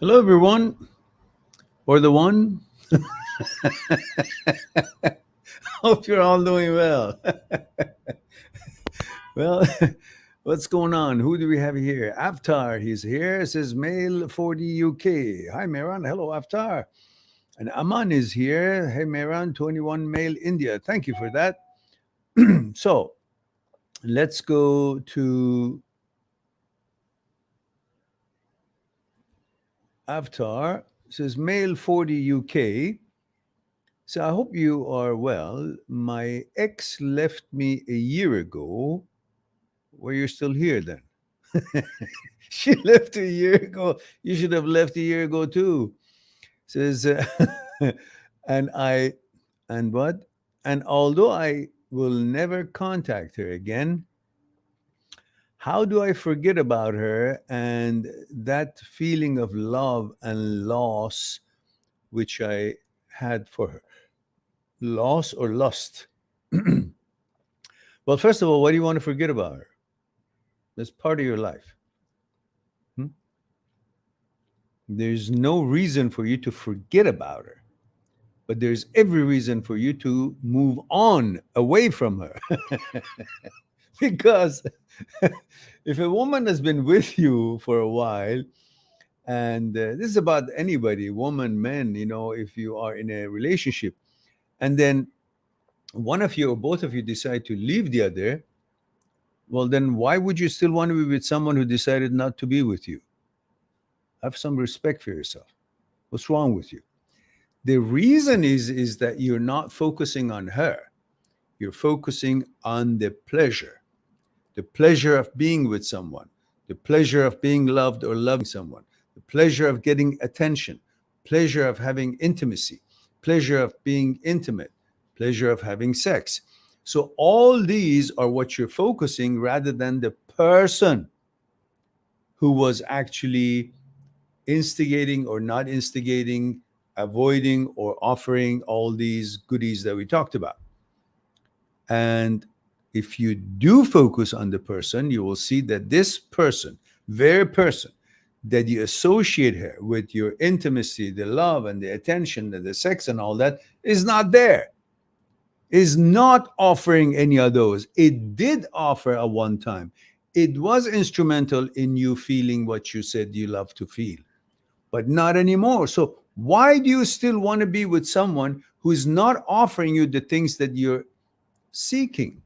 Hello, everyone, or the one. Hope you're all doing well. Well, what's going on? Who do we have here? Avatar, he's here. It says male 40 UK. Hi, Meran. Hello, Avatar. And Aman is here. Hey, Meran, 21 male India. Thank you for that. So let's go to Avatar. It says male 40 UK. So I hope you are well. My ex left me a year ago. Well, you're still here then. She left a year ago. You should have left a year ago too. Says, and I, and what? And although I will never contact her again, how do I forget about her and that feeling of love and loss which I had for her? Loss or lust? Well, first of all, why do you want to forget about her? That's part of your life. There's no reason for you to forget about her, but there's every reason for you to move on away from her. Because if a woman has been with you for a while, and this is about anybody, woman, men, if you are in a relationship, and then one of you or both of you decide to leave the other, well, then why would you still want to be with someone who decided not to be with you? Have some respect for yourself. What's wrong with you? The reason is that you're not focusing on her. You're focusing on the pleasure of being with someone, the pleasure of being loved or loving someone, the pleasure of getting attention, pleasure of having intimacy, pleasure of being intimate, pleasure of having sex. So all these are what you're focusing rather than the person who was actually instigating or not instigating, avoiding or offering all these goodies that we talked about. And if you do focus on the person, you will see that this person, very person that you associate her with, your intimacy, the love and the attention and the sex and all that, is not there, is not offering any of those. It did offer at one time. It was instrumental in you feeling what you said you love to feel, but not anymore. So why do you still want to be with someone who's not offering you the things that you're seeking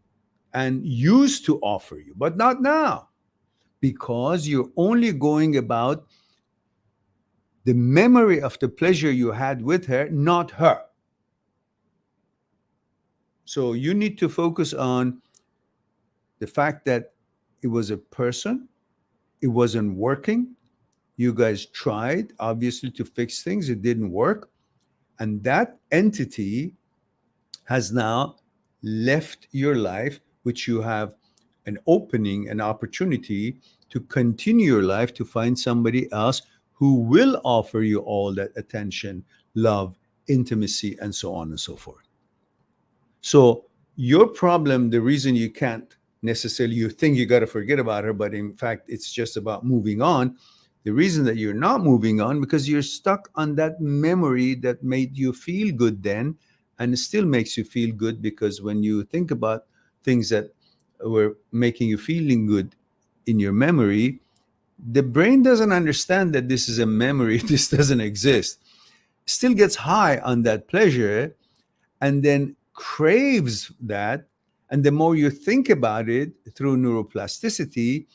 and used to offer you, but not now? Because you're only going about the memory of the pleasure you had with her, not her. So you need to focus on the fact that it was a person, it wasn't working. You guys tried, obviously, to fix things. It didn't work. And that entity has now left your life, which you have an opening, an opportunity to continue your life, to find somebody else who will offer you all that attention, love, intimacy, and so on and so forth. So Your problem, the reason you can't necessarily, you think you got to forget about her, but in fact, it's just about moving on. The reason that you're not moving on because you're stuck on that memory that made you feel good then, and it still makes you feel good because when you think about things that were making you feeling good in your memory, the brain doesn't understand that this is a memory. This doesn't exist. Still gets high on that pleasure and then craves that. And the more you think about it through neuroplasticity,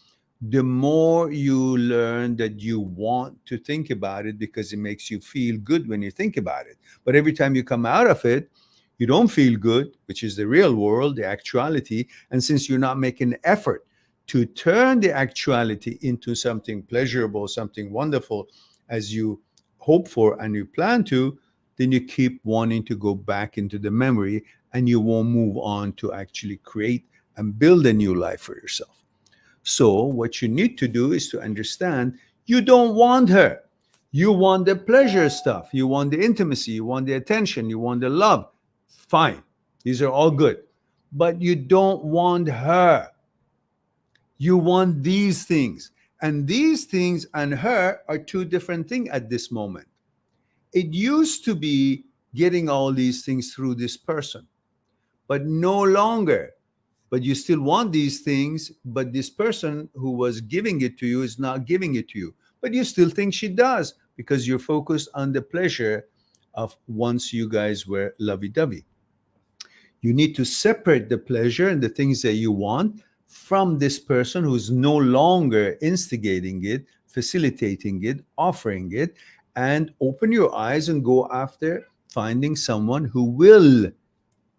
the more you learn that you want to think about it because it makes you feel good when you think about it. But every time you come out of it, you don't feel good, which is the real world, the actuality. And since you're not making an effort to turn the actuality into something pleasurable, something wonderful, as you hope for and you plan to, then you keep wanting to go back into the memory and you won't move on to actually create and build a new life for yourself. So, what you need to do is to understand you don't want her. You want the pleasure stuff. You want the intimacy. You want the attention. You want the love. Fine. These are all good. But you don't want her. You want these things. And these things and her are two different things at this moment. It used to be getting all these things through this person, but no longer. But you still want these things, but this person who was giving it to you is not giving it to you. But you still think she does because you're focused on the pleasure of once you guys were lovey dovey. You need to separate the pleasure and the things that you want from this person who's no longer instigating it, facilitating it, offering it, and open your eyes and go after finding someone who will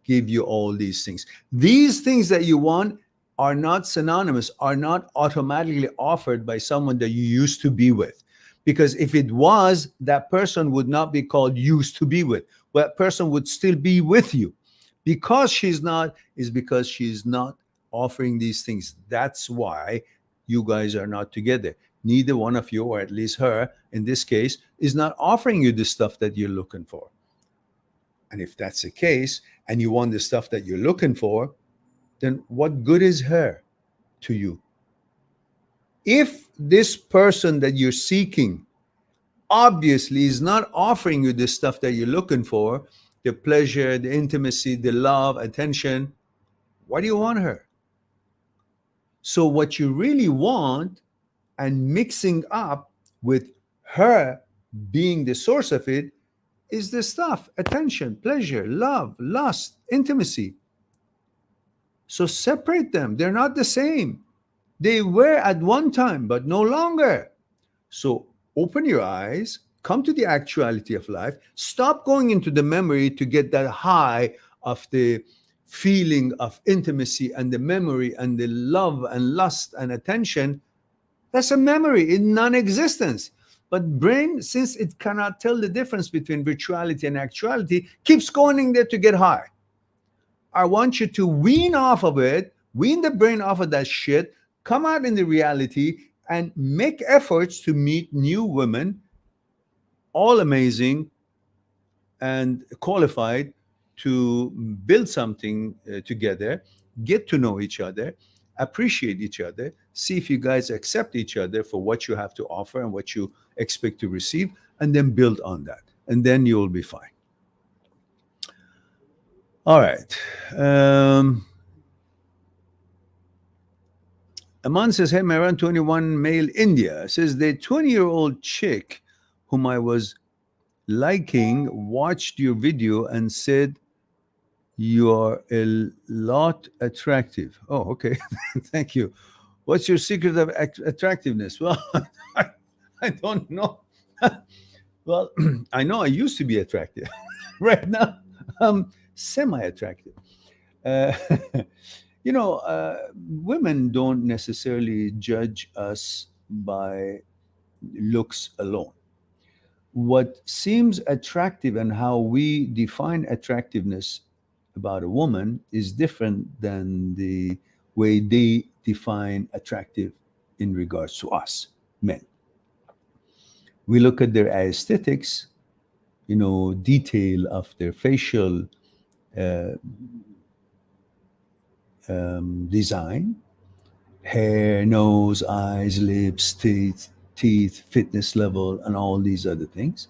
give you all these things. These things that you want are not synonymous, are not automatically offered by someone that you used to be with. Because if it was, that person would not be called used to be with. Well, that person would still be with you. Because she's not, is because she's not offering these things. That's why you guys are not together. Neither one of you, or at least her in this case, is not offering you the stuff that you're looking for. And if that's the case, and you want the stuff that you're looking for, then what good is her to you? If this person that you're seeking obviously is not offering you the stuff that you're looking for, the pleasure, the intimacy, the love, attention, why do you want her? So, what you really want and mixing up with her being the source of it is the stuff: attention, pleasure, love, lust, intimacy. So separate them. They're not the same. They were at one time, but no longer. So open your eyes, come to the actuality of life, stop going into the memory to get that high of the feeling of intimacy and the memory and the love and lust and attention. That's a memory in non-existence. But brain, since it cannot tell the difference between virtuality and actuality, keeps going in there to get high. I want you to wean off of it, wean the brain off of that shit, come out in the reality, and make efforts to meet new women, all amazing and qualified to build something together, get to know each other, appreciate each other, see if you guys accept each other for what you have to offer and what you expect to receive, and then build on that. And then you'll be fine. All right. Aman says, hey, Maran 21 male India says the 20-year-old chick whom I was liking watched your video and said you are a lot attractive. Oh, okay. Thank you. What's your secret of attractiveness? Well, I don't know. Well, I know I used to be attractive. Right now, I'm semi-attractive. Uh, women don't necessarily judge us by looks alone. What seems attractive and how we define attractiveness about a woman is different than the way they define attractive in regards to us, men. We look at their aesthetics, detail of their facial design, hair, nose, eyes, lips, teeth, fitness level, and all these other things.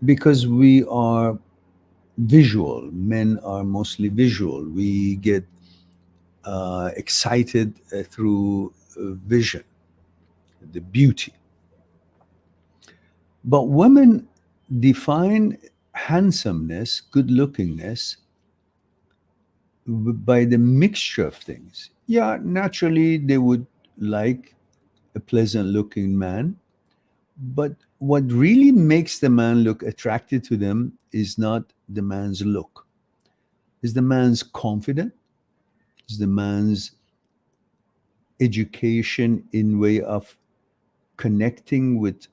Because we are visual, men are mostly visual. We get excited through vision, the beauty. But women define handsomeness, good lookingness, by the mixture of things. Yeah, naturally, they would like a pleasant looking man. But what really makes the man look attracted to them is not the man's look, is the man's confidence, is the man's education in way of connecting with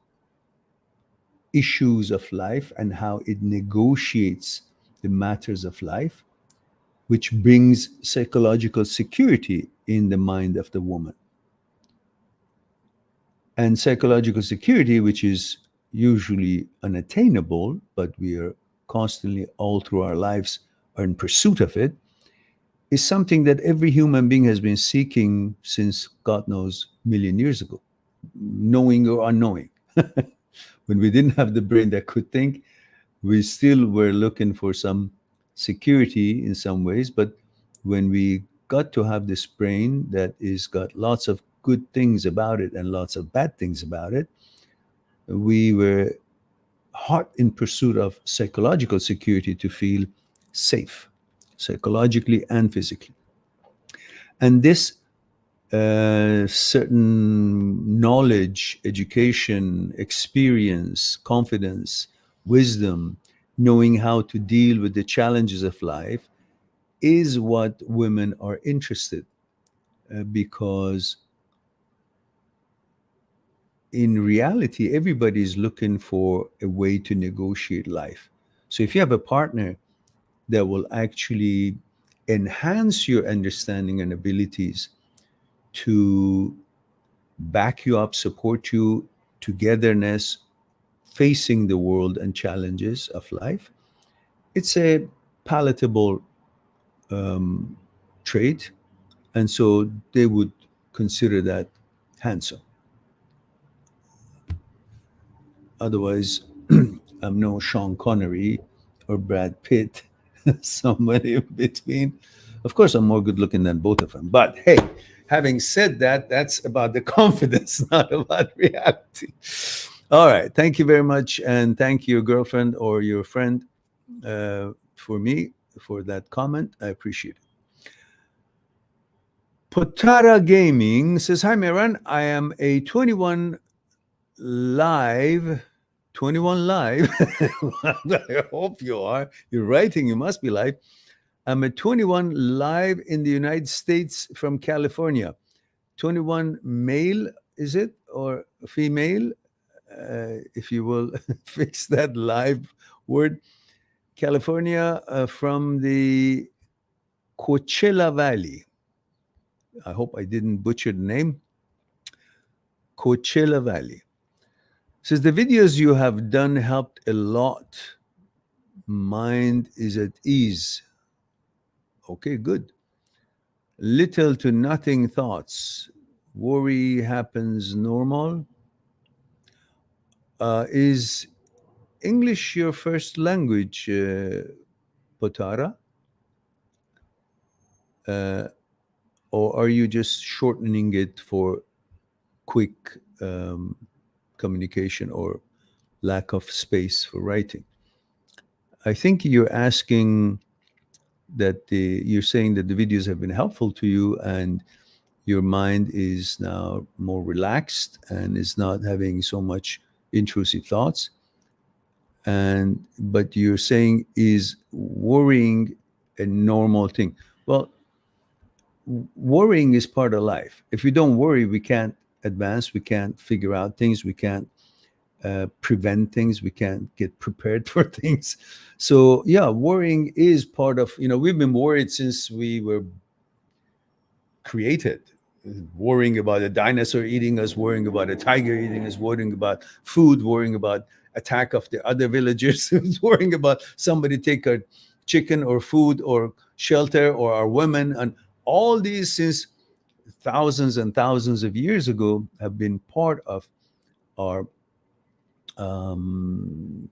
issues of life and how it negotiates the matters of life, which brings psychological security in the mind of the woman. And psychological security, which is usually unattainable, but we are constantly all through our lives are in pursuit of it, is something that every human being has been seeking since God knows million years ago, knowing or unknowing. When we didn't have the brain that could think, we still were looking for some security in some ways. But when we got to have this brain that is got lots of good things about it and lots of bad things about it, we were hot in pursuit of psychological security to feel safe, psychologically and physically. And this certain knowledge, education, experience, confidence, wisdom, knowing how to deal with the challenges of life is what women are interested because in reality, everybody is looking for a way to negotiate life. So if you have a partner that will actually enhance your understanding and abilities to back you up, support you, togetherness, facing the world and challenges of life, it's a palatable um, trait. And so they would consider that handsome. Otherwise, I'm no Sean Connery or Brad Pitt, somebody in between. Of course, I'm more good looking than both of them. But hey, having said that, that's about the confidence, not about reality. All right. Thank you very much. And thank your girlfriend or your friend for me for that comment. I appreciate it. Potara Gaming says, Hi, Miran. I am a 21 live. I hope you are. You're writing, you must be live. I'm a 21 live in the United States from California. 21 male, is it? Or female? If you will fix that live word. California from the Coachella Valley. I hope I didn't butcher the name. Coachella Valley. Says the videos you have done helped a lot. Mind is at ease. Okay, good. Little to nothing thoughts. Worry happens normal. Is English your first language, Potara? Or are you just shortening it for quick communication or lack of space for writing? I think you're asking that you're saying that the videos have been helpful to you and your mind is now more relaxed and is not having so much intrusive thoughts. But you're saying, is worrying a normal thing? Well, worrying is part of life. If we don't worry, we can't advance, we can't figure out things, we can't prevent things, we can't get prepared for things. So yeah, worrying is part of, we've been worried since we were created, worrying about a dinosaur eating us, worrying about a tiger eating us, worrying about food, worrying about attack of the other villagers, worrying about somebody take chicken or food or shelter or our women, and all these since thousands and thousands of years ago have been part of our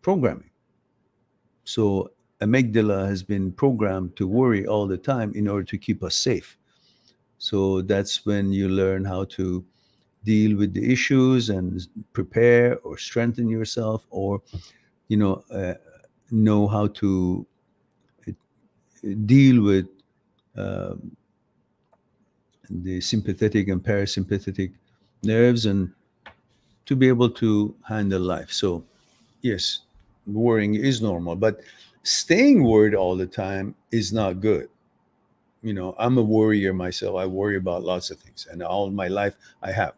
programming. So amygdala has been programmed to worry all the time in order to keep us safe. So that's when you learn how to deal with the issues and prepare or strengthen yourself, or you know how to deal with um, the sympathetic and parasympathetic nerves, and to be able to handle life. So yes, worrying is normal, but staying worried all the time is not good. I'm a worrier myself. I worry about lots of things, and all my life I have.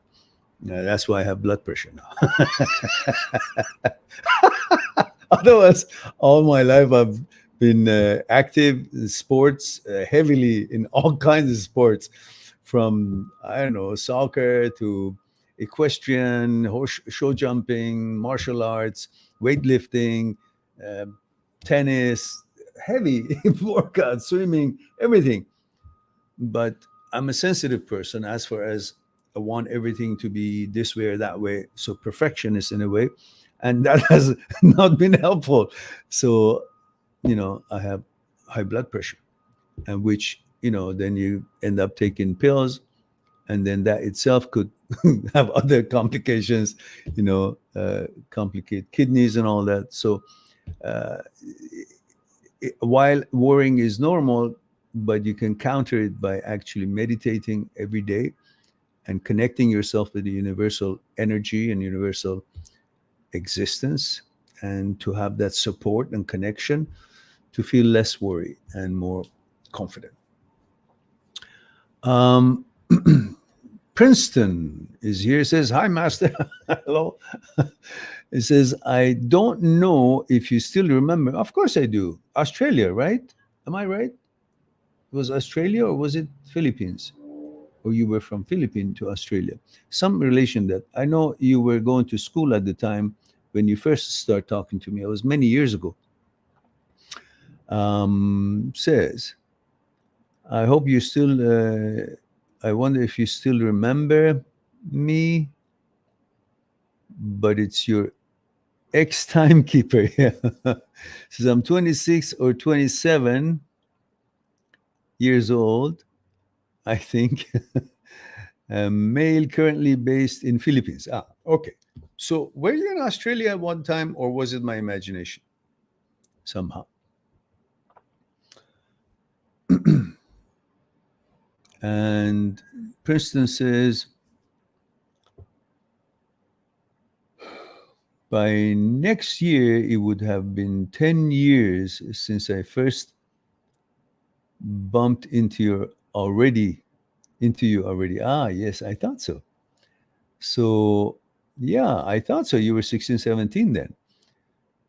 That's why I have blood pressure now. Otherwise, all my life I've been active in sports, heavily in all kinds of sports, from I don't know, soccer to equestrian, horse show jumping, martial arts, weightlifting, uh, tennis, heavy workout, swimming, everything. But I'm a sensitive person as far as I want everything to be this way or that way. So perfectionist in a way, and that has not been helpful. So I have high blood pressure, and which then you end up taking pills, and then that itself could have other complications, complicate kidneys and all that. So uh, while worrying is normal, but you can counter it by actually meditating every day and connecting yourself with the universal energy and universal existence, and to have that support and connection to feel less worry and more confident. Um, Princeton is here. Says, "Hi, Master." Hello. It says, "I don't know if you still remember." Of course, I do. Australia, right? Am I right? It was Australia, or was it Philippines? Or you were from Philippines to Australia? Some relation that I know you were going to school at the time when you first started talking to me. It was many years ago. Says, "I hope you still. I wonder if you still remember me, but it's your ex-timekeeper." Yeah. Says, "I'm 26 or 27 years old, I think." A male currently based in Philippines. Ah, okay. So were you in Australia at one time, or was it my imagination somehow? And Princeton says, by next year, it would have been 10 years since I first bumped into you already. Ah, yes, I thought so. So, yeah, I thought so. You were 16, 17 then.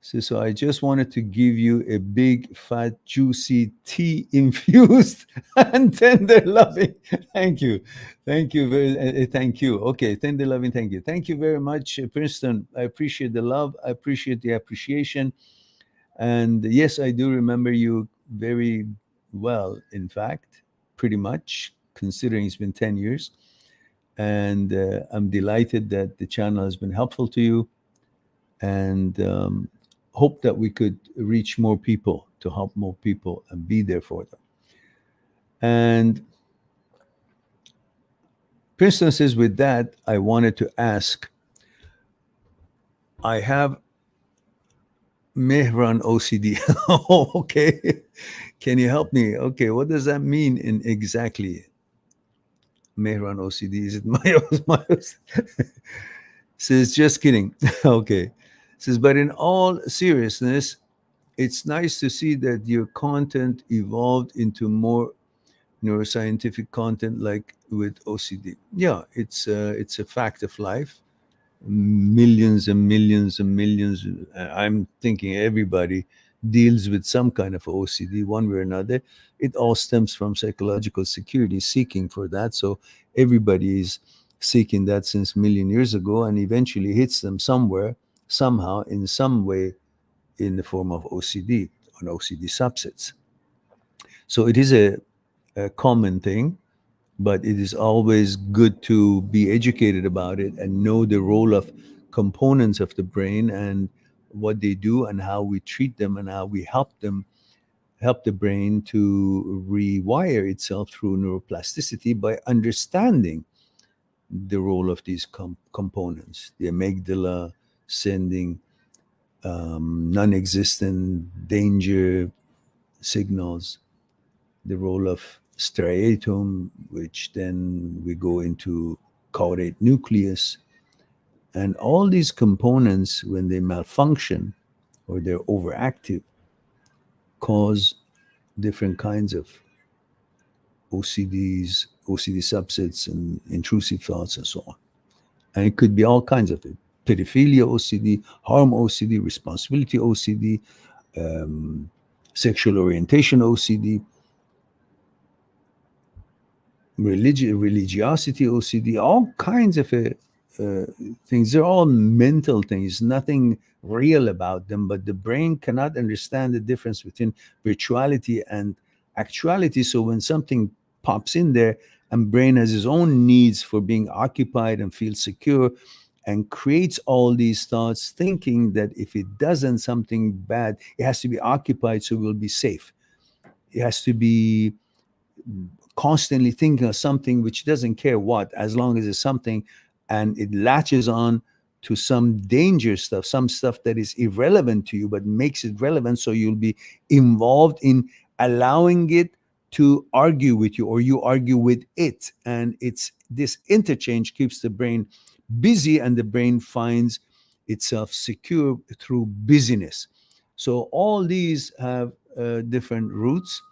So I just wanted to give you a big, fat, juicy, tea infused and tender loving. Thank you. Thank you. Thank you. Okay, tender loving. Thank you. Thank you very much, Princeton. I appreciate the love. I appreciate the appreciation. And yes, I do remember you very well, in fact, pretty much, considering it's been 10 years. And I'm delighted that the channel has been helpful to you, and hope that we could reach more people, to help more people and be there for them. And Princeton says, with that, I wanted to ask, I have Mehran OCD. Oh, okay. Can you help me? Okay, what does that mean in exactly? Mehran OCD. Is it my Says, just kidding. Okay. Says, but in all seriousness, it's nice to see that your content evolved into more neuroscientific content, like with OCD. Yeah, it's a fact of life. Millions and millions and millions. I'm thinking everybody deals with some kind of OCD, one way or another. It all stems from psychological security, seeking for that. So everybody is seeking that since million years ago, and eventually hits them somewhere, somehow, in some way, in the form of OCD, on OCD subsets. So it is a common thing, but it is always good to be educated about it and know the role of components of the brain and what they do and how we treat them and how we help the brain to rewire itself through neuroplasticity by understanding the role of these components. The amygdala sending non-existent danger signals, the role of striatum, which then we go into caudate nucleus. And all these components, when they malfunction or they're overactive, cause different kinds of OCD subsets, and intrusive thoughts, and so on. And it could be all kinds of it: pedophilia OCD, harm OCD, responsibility OCD, um, sexual orientation OCD, religiosity OCD, all kinds of uh, things. They're all mental things, nothing real about them, but the brain cannot understand the difference between virtuality and actuality. So when something pops in there, and brain has its own needs for being occupied and feel secure, and creates all these thoughts thinking that if it doesn't something bad, it has to be occupied so it will be safe. It has to be constantly thinking of something which doesn't care what, as long as it's something, and it latches on to some danger stuff, some stuff that is irrelevant to you, but makes it relevant. So you'll be involved in allowing it to argue with you, or you argue with it. And it's this interchange keeps the brain busy, and the brain finds itself secure through busyness. So all these have different roots,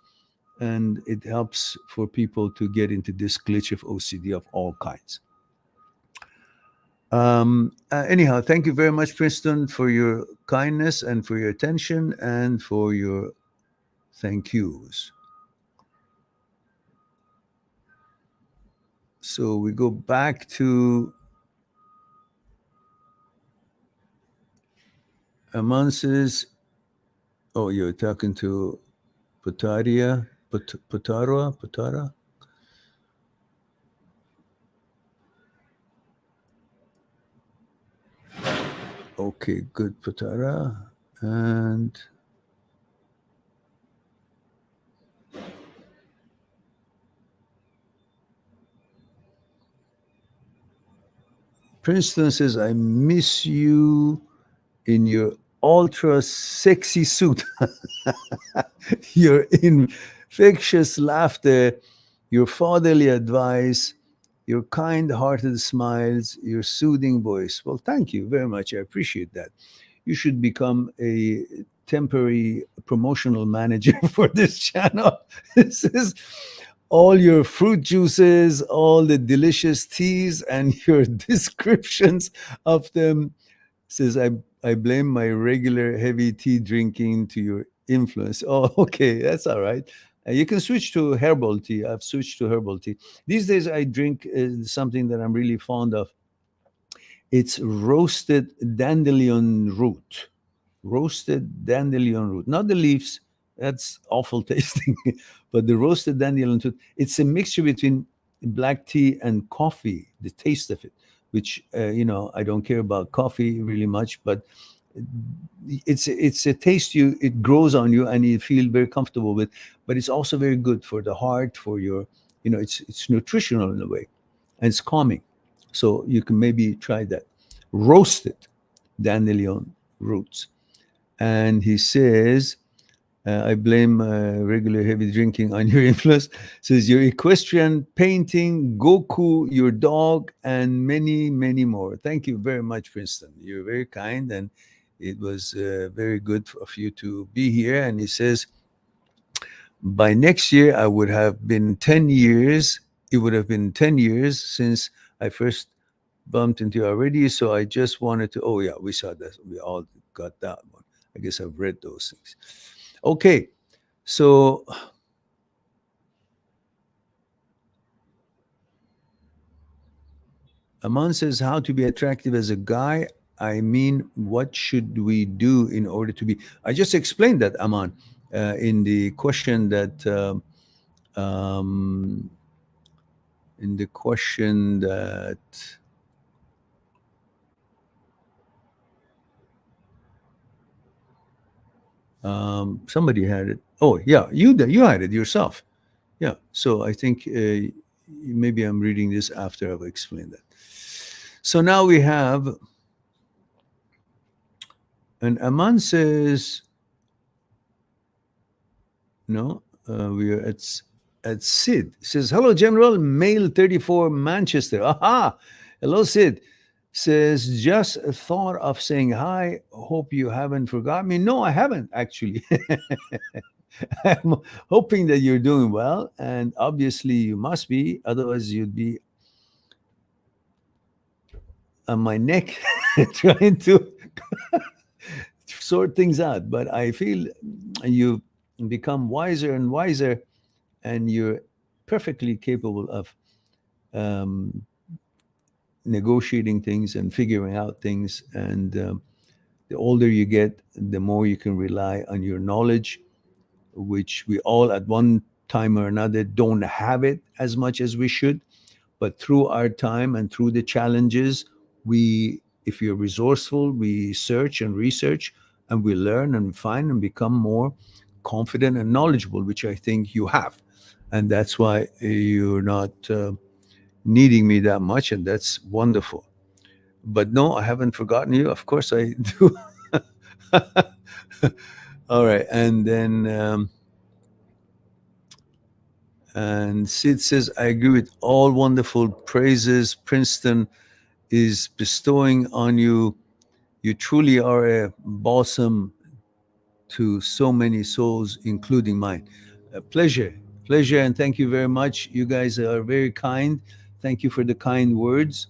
and it helps for people to get into this glitch of OCD of all kinds. Anyhow, thank you very much, Princeton, for your kindness and for your attention and for your thank yous. So we go back to Aman says, oh, you're talking to Putaria, Putara? Okay, good, Putara. And Princeton says, I miss you in your ultra sexy suit, your infectious laughter, your fatherly advice, your kind hearted smiles, your soothing voice. Well, thank you very much. I appreciate that. You should become a temporary promotional manager for this channel. This is all your fruit juices, all the delicious teas, and your descriptions of them. Says, I blame my regular heavy tea drinking to your influence. Oh, okay, that's all right. You can switch to herbal tea. I've switched to herbal tea. These days, I drink something that I'm really fond of. It's roasted dandelion root. Roasted dandelion root, not the leaves. That's awful tasting, but the roasted dandelion root. It's a mixture between black tea and coffee. The taste of it, which I don't care about coffee really much, but it's a taste it grows on you and you feel very comfortable with. But it's also very good for the heart, for your, it's nutritional in a way, and it's calming. So you can maybe try that. Roasted dandelion roots. And he says, I blame regular heavy drinking on your influence. Says your equestrian painting, Goku, your dog, and many, many more. Thank you very much, Princeton. You're very kind, and it was very good of you to be here. And he says, by next year, I would have been 10 years. It would have been 10 years since I first bumped into you already. So I just wanted to, oh, yeah, we saw that. We all got that one. I guess I've read those things. Okay. So Aman says, how to be attractive as a guy. I mean, what should we do in order to be? I just explained that, Aman, in the question that um, in the question that somebody had it. Oh, yeah, you had it yourself. Yeah. So I think maybe I'm reading this after I've explained that. So now we have, and Aman says, no, we are at Sid. Says, hello, General, male 34, Manchester. Aha. Hello, Sid. Says, just a thought of saying hi. Hope you haven't forgot me. No, I haven't, actually. I'm hoping that you're doing well. And obviously, you must be. Otherwise, you'd be on my neck trying to sort things out. But I feel you've become wiser and wiser, and you're perfectly capable of um, negotiating things and figuring out things. And the older you get, the more you can rely on your knowledge, which we all at one time or another don't have it as much as we should. But through our time and through the challenges, we, if you're resourceful, we search and research and we learn and find and become more confident and knowledgeable, which I think you have. And that's why you're not needing me that much. And that's wonderful. But no, I haven't forgotten you. Of course I do. All right. And Sid says, I agree with all wonderful praises Princeton is bestowing on you. You truly are a balsam to so many souls, including mine. A pleasure, pleasure, and thank you very much. You guys are very kind. Thank you for the kind words.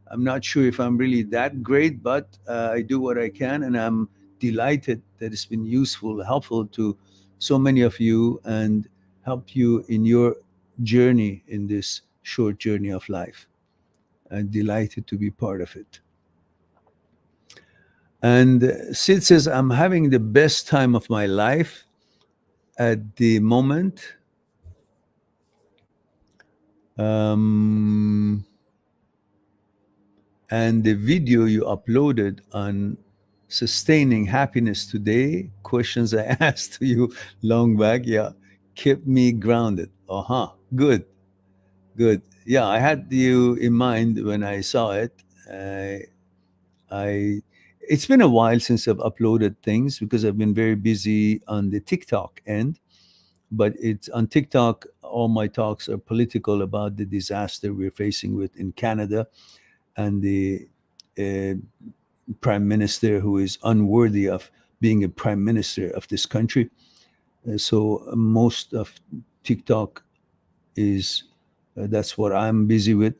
I'm not sure if I'm really that great, but I do what I can, and I'm delighted that it's been useful, helpful to so many of you, and help you in your journey in this short journey of life. I'm delighted to be part of it. And Sid says, I'm having the best time of my life at the moment. Um, and the video you uploaded on sustaining happiness today, questions I asked to you long back, yeah, kept me grounded. Uh-huh. Good, good. Yeah, I had you in mind when I saw it. I it's been a while since I've uploaded things because I've been very busy on the TikTok end. But it's on TikTok, all my talks are political about the disaster we're facing with in Canada and the uh, prime minister who is unworthy of being a prime minister of this country. So most of TikTok is that's what I'm busy with,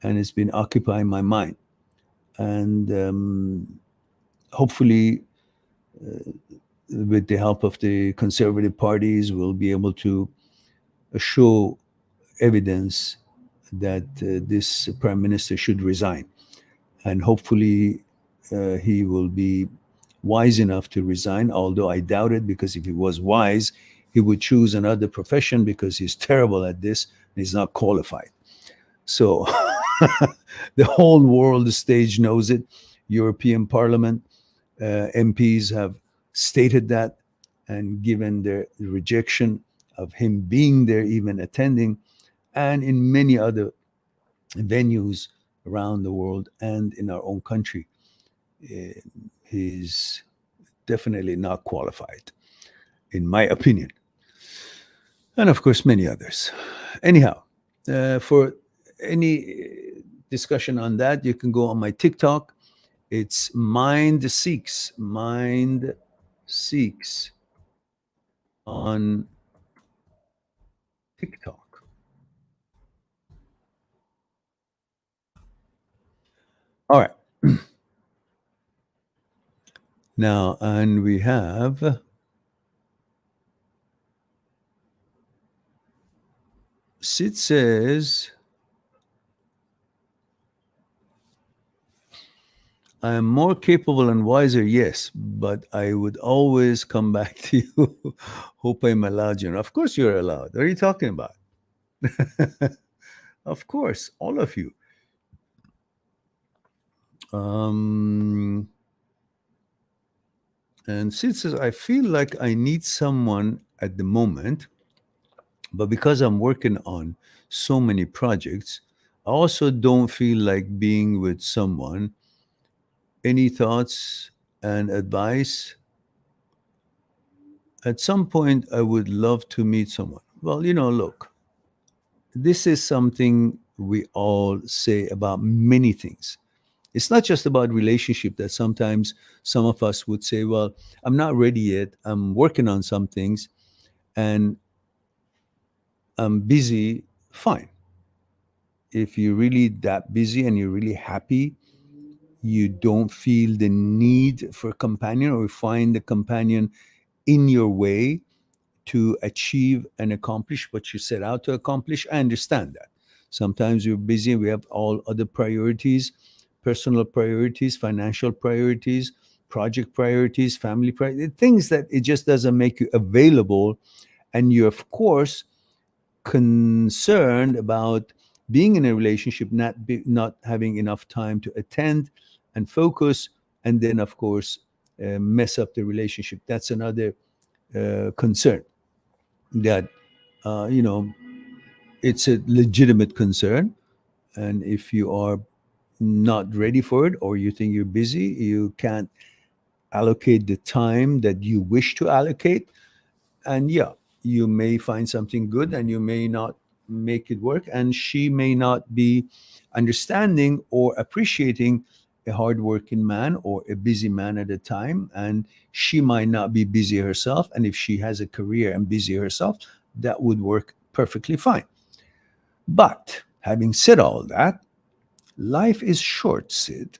and it's been occupying my mind. And hopefully, with the help of the conservative parties, we'll be able to show evidence that this prime minister should resign. And hopefully, he will be wise enough to resign, although I doubt it, because if he was wise, he would choose another profession because he's terrible at this and he's not qualified. So the whole world stage knows it. European Parliament MPs have stated that and given their rejection of him being there, even attending, and in many other venues around the world and in our own country. Uh, he's definitely not qualified, in my opinion, and of course, many others. Anyhow, for any discussion on that, you can go on my TikTok. It's Mind Seeks on TikTok. All right. Now, and we have Sid says, I'm more capable and wiser, yes, but I would always come back to you. Hope I'm allowed, you know. Of course you're allowed. What are you talking about? Of course, all of you. Um, and Sid says, I feel like I need someone at the moment, but because I'm working on so many projects, I also don't feel like being with someone. Any thoughts and advice? At some point, I would love to meet someone. Well, look, this is something we all say about many things. It's not just about relationship that sometimes some of us would say, well, I'm not ready yet. I'm working on some things and I'm busy. Fine. If you're really that busy and you're really happy, you don't feel the need for a companion or find a companion in your way to achieve and accomplish what you set out to accomplish. I understand that. Sometimes we're busy, we have all other priorities, personal priorities, financial priorities, project priorities, family priorities, things that it just doesn't make you available. And you're, of course, concerned about being in a relationship, not having enough time to attend and focus, and then, of course, mess up the relationship. That's another concern that uh, you know it's a legitimate concern, and if you are not ready for it or you think you're busy, you can't allocate the time that you wish to allocate, and yeah, you may find something good and you may not make it work, and she may not be understanding or appreciating a hardworking man or a busy man at a time, and she might not be busy herself, and if she has a career and busy herself, that would work perfectly fine. But having said all that, life is short, Sid.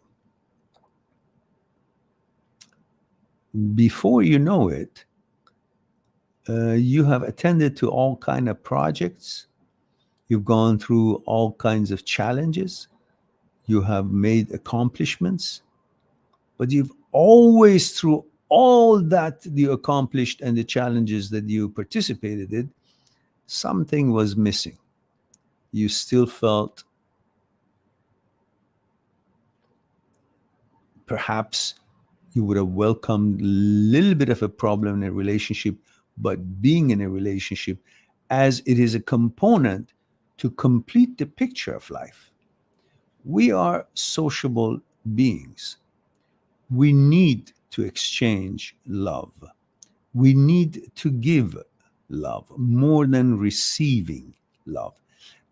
Before you know it, you have attended to all kind of projects. You've gone through all kinds of challenges. You have made accomplishments, but you've always, through all that you accomplished and the challenges that you participated in, something was missing. You still felt perhaps you would have welcomed a little bit of a problem in a relationship, but being in a relationship, as it is a component to complete the picture of life. We are sociable beings. We need to exchange love. We need to give love more than receiving love.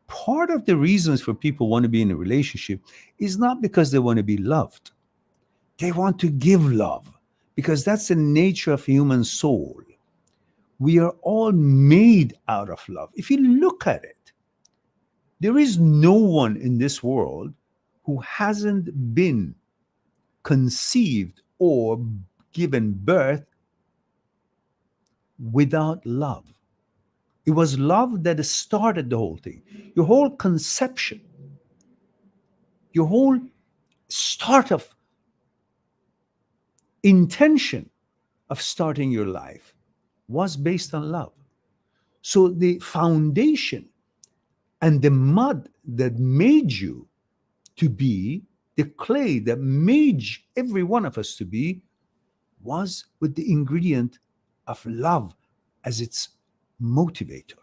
Part of the reasons for people want to be in a relationship is not because they want to be loved. They want to give love because that's the nature of human soul. We are all made out of love. If you look at it, there is no one in this world who hasn't been conceived or given birth without love. It was love that started the whole thing. Your whole conception, your whole start of intention of starting your life was based on love. So the foundation and the mud that made you to be, the clay that made every one of us to be, was with the ingredient of love as its motivator.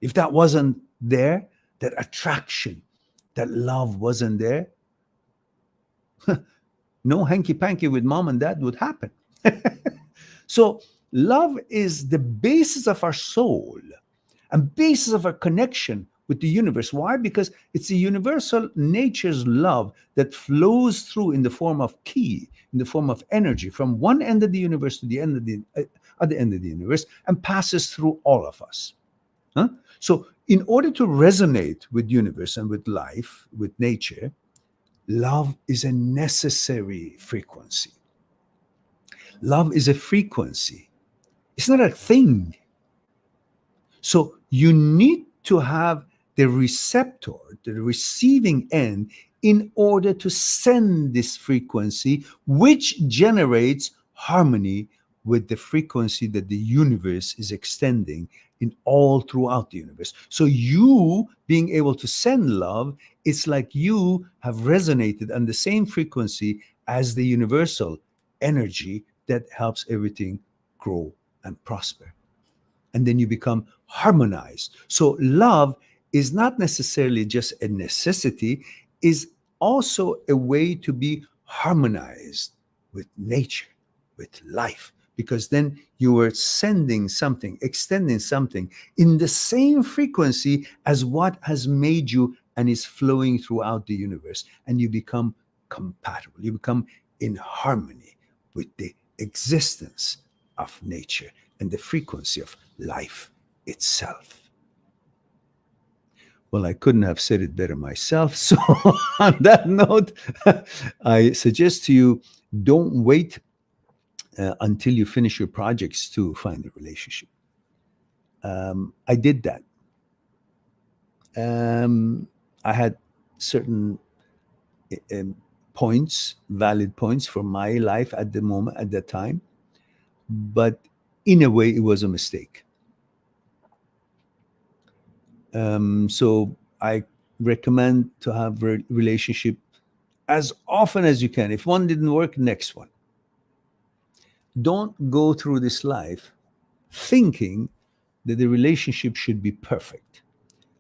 If that wasn't there, that attraction, that love wasn't there, no hanky panky with mom and dad would happen. So, love is the basis of our soul and basis of our connection with the universe. Why? Because it's the universal nature's love that flows through in the form of ki, in the form of energy, from one end of the universe to the end of the other end of the universe, and passes through all of us. Huh? So, in order to resonate with universe and with life, with nature, love is a necessary frequency. Love is a frequency. It's not a thing. So you need to have the receptor, the receiving end, in order to send this frequency, which generates harmony with the frequency that the universe is extending in all throughout the universe. So you being able to send love, it's like you have resonated on the same frequency as the universal energy that helps everything grow and prosper. And then you become harmonized. So love is not necessarily just a necessity, is also a way to be harmonized with nature, with life, because then you are sending something, extending something in the same frequency as what has made you and is flowing throughout the universe. And you become compatible, you become in harmony with the existence of nature and the frequency of life itself. Well, I couldn't have said it better myself. So, on that note, I suggest to you, don't wait until you finish your projects to find a relationship. I did that. I had certain um, points, valid points for my life at the moment, at that time. But in a way, it was a mistake. So I recommend to have a relationship as often as you can. If one didn't work, next one. Don't go through this life thinking that the relationship should be perfect.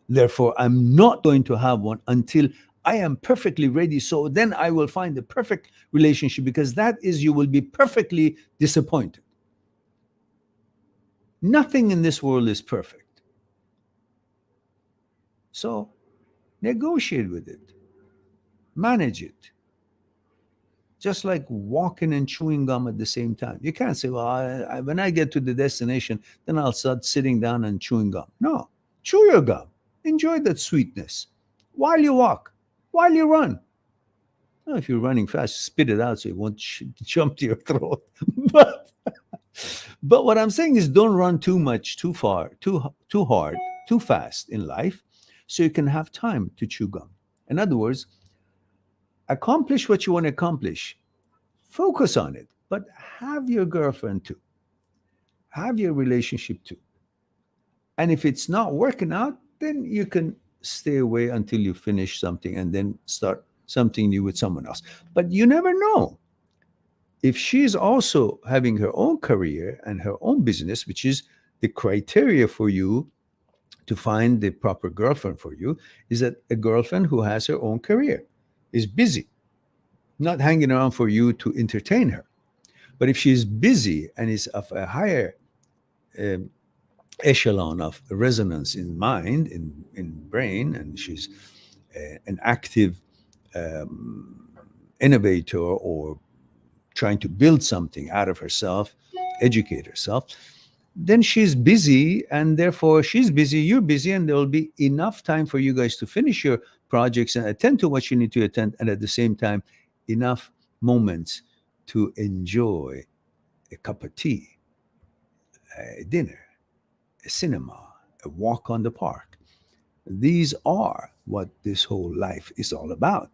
Therefore, I'm not going to have one until I am perfectly ready. So then I will find the perfect relationship, because that is, you will be perfectly disappointed. Nothing in this world is perfect. So negotiate with it, manage it. Just like walking and chewing gum at the same time. You can't say, well, when I get to the destination, then I'll start sitting down and chewing gum. No, chew your gum. Enjoy that sweetness while you walk, while you run. Now, if you're running fast, spit it out so it won't jump to your throat. but, but what I'm saying is, don't run too much, too far, too hard, too fast in life, so you can have time to chew gum. In other words, accomplish what you want to accomplish. Focus on it, but have your girlfriend too. Have your relationship too. And if it's not working out, then you can stay away until you finish something and then start something new with someone else. But you never know. If she's also having her own career and her own business, which is the criteria for you to find the proper girlfriend for you, is that a girlfriend who has her own career, is busy, not hanging around for you to entertain her. But if she's busy and is of a higher um, echelon of resonance in mind, in brain, and she's an active um, innovator, or trying to build something out of herself, educate herself, then she's busy, and therefore she's busy, you're busy, and there will be enough time for you guys to finish your projects and attend to what you need to attend, and at the same time, enough moments to enjoy a cup of tea, a dinner, a cinema, a walk on the park. These are what this whole life is all about.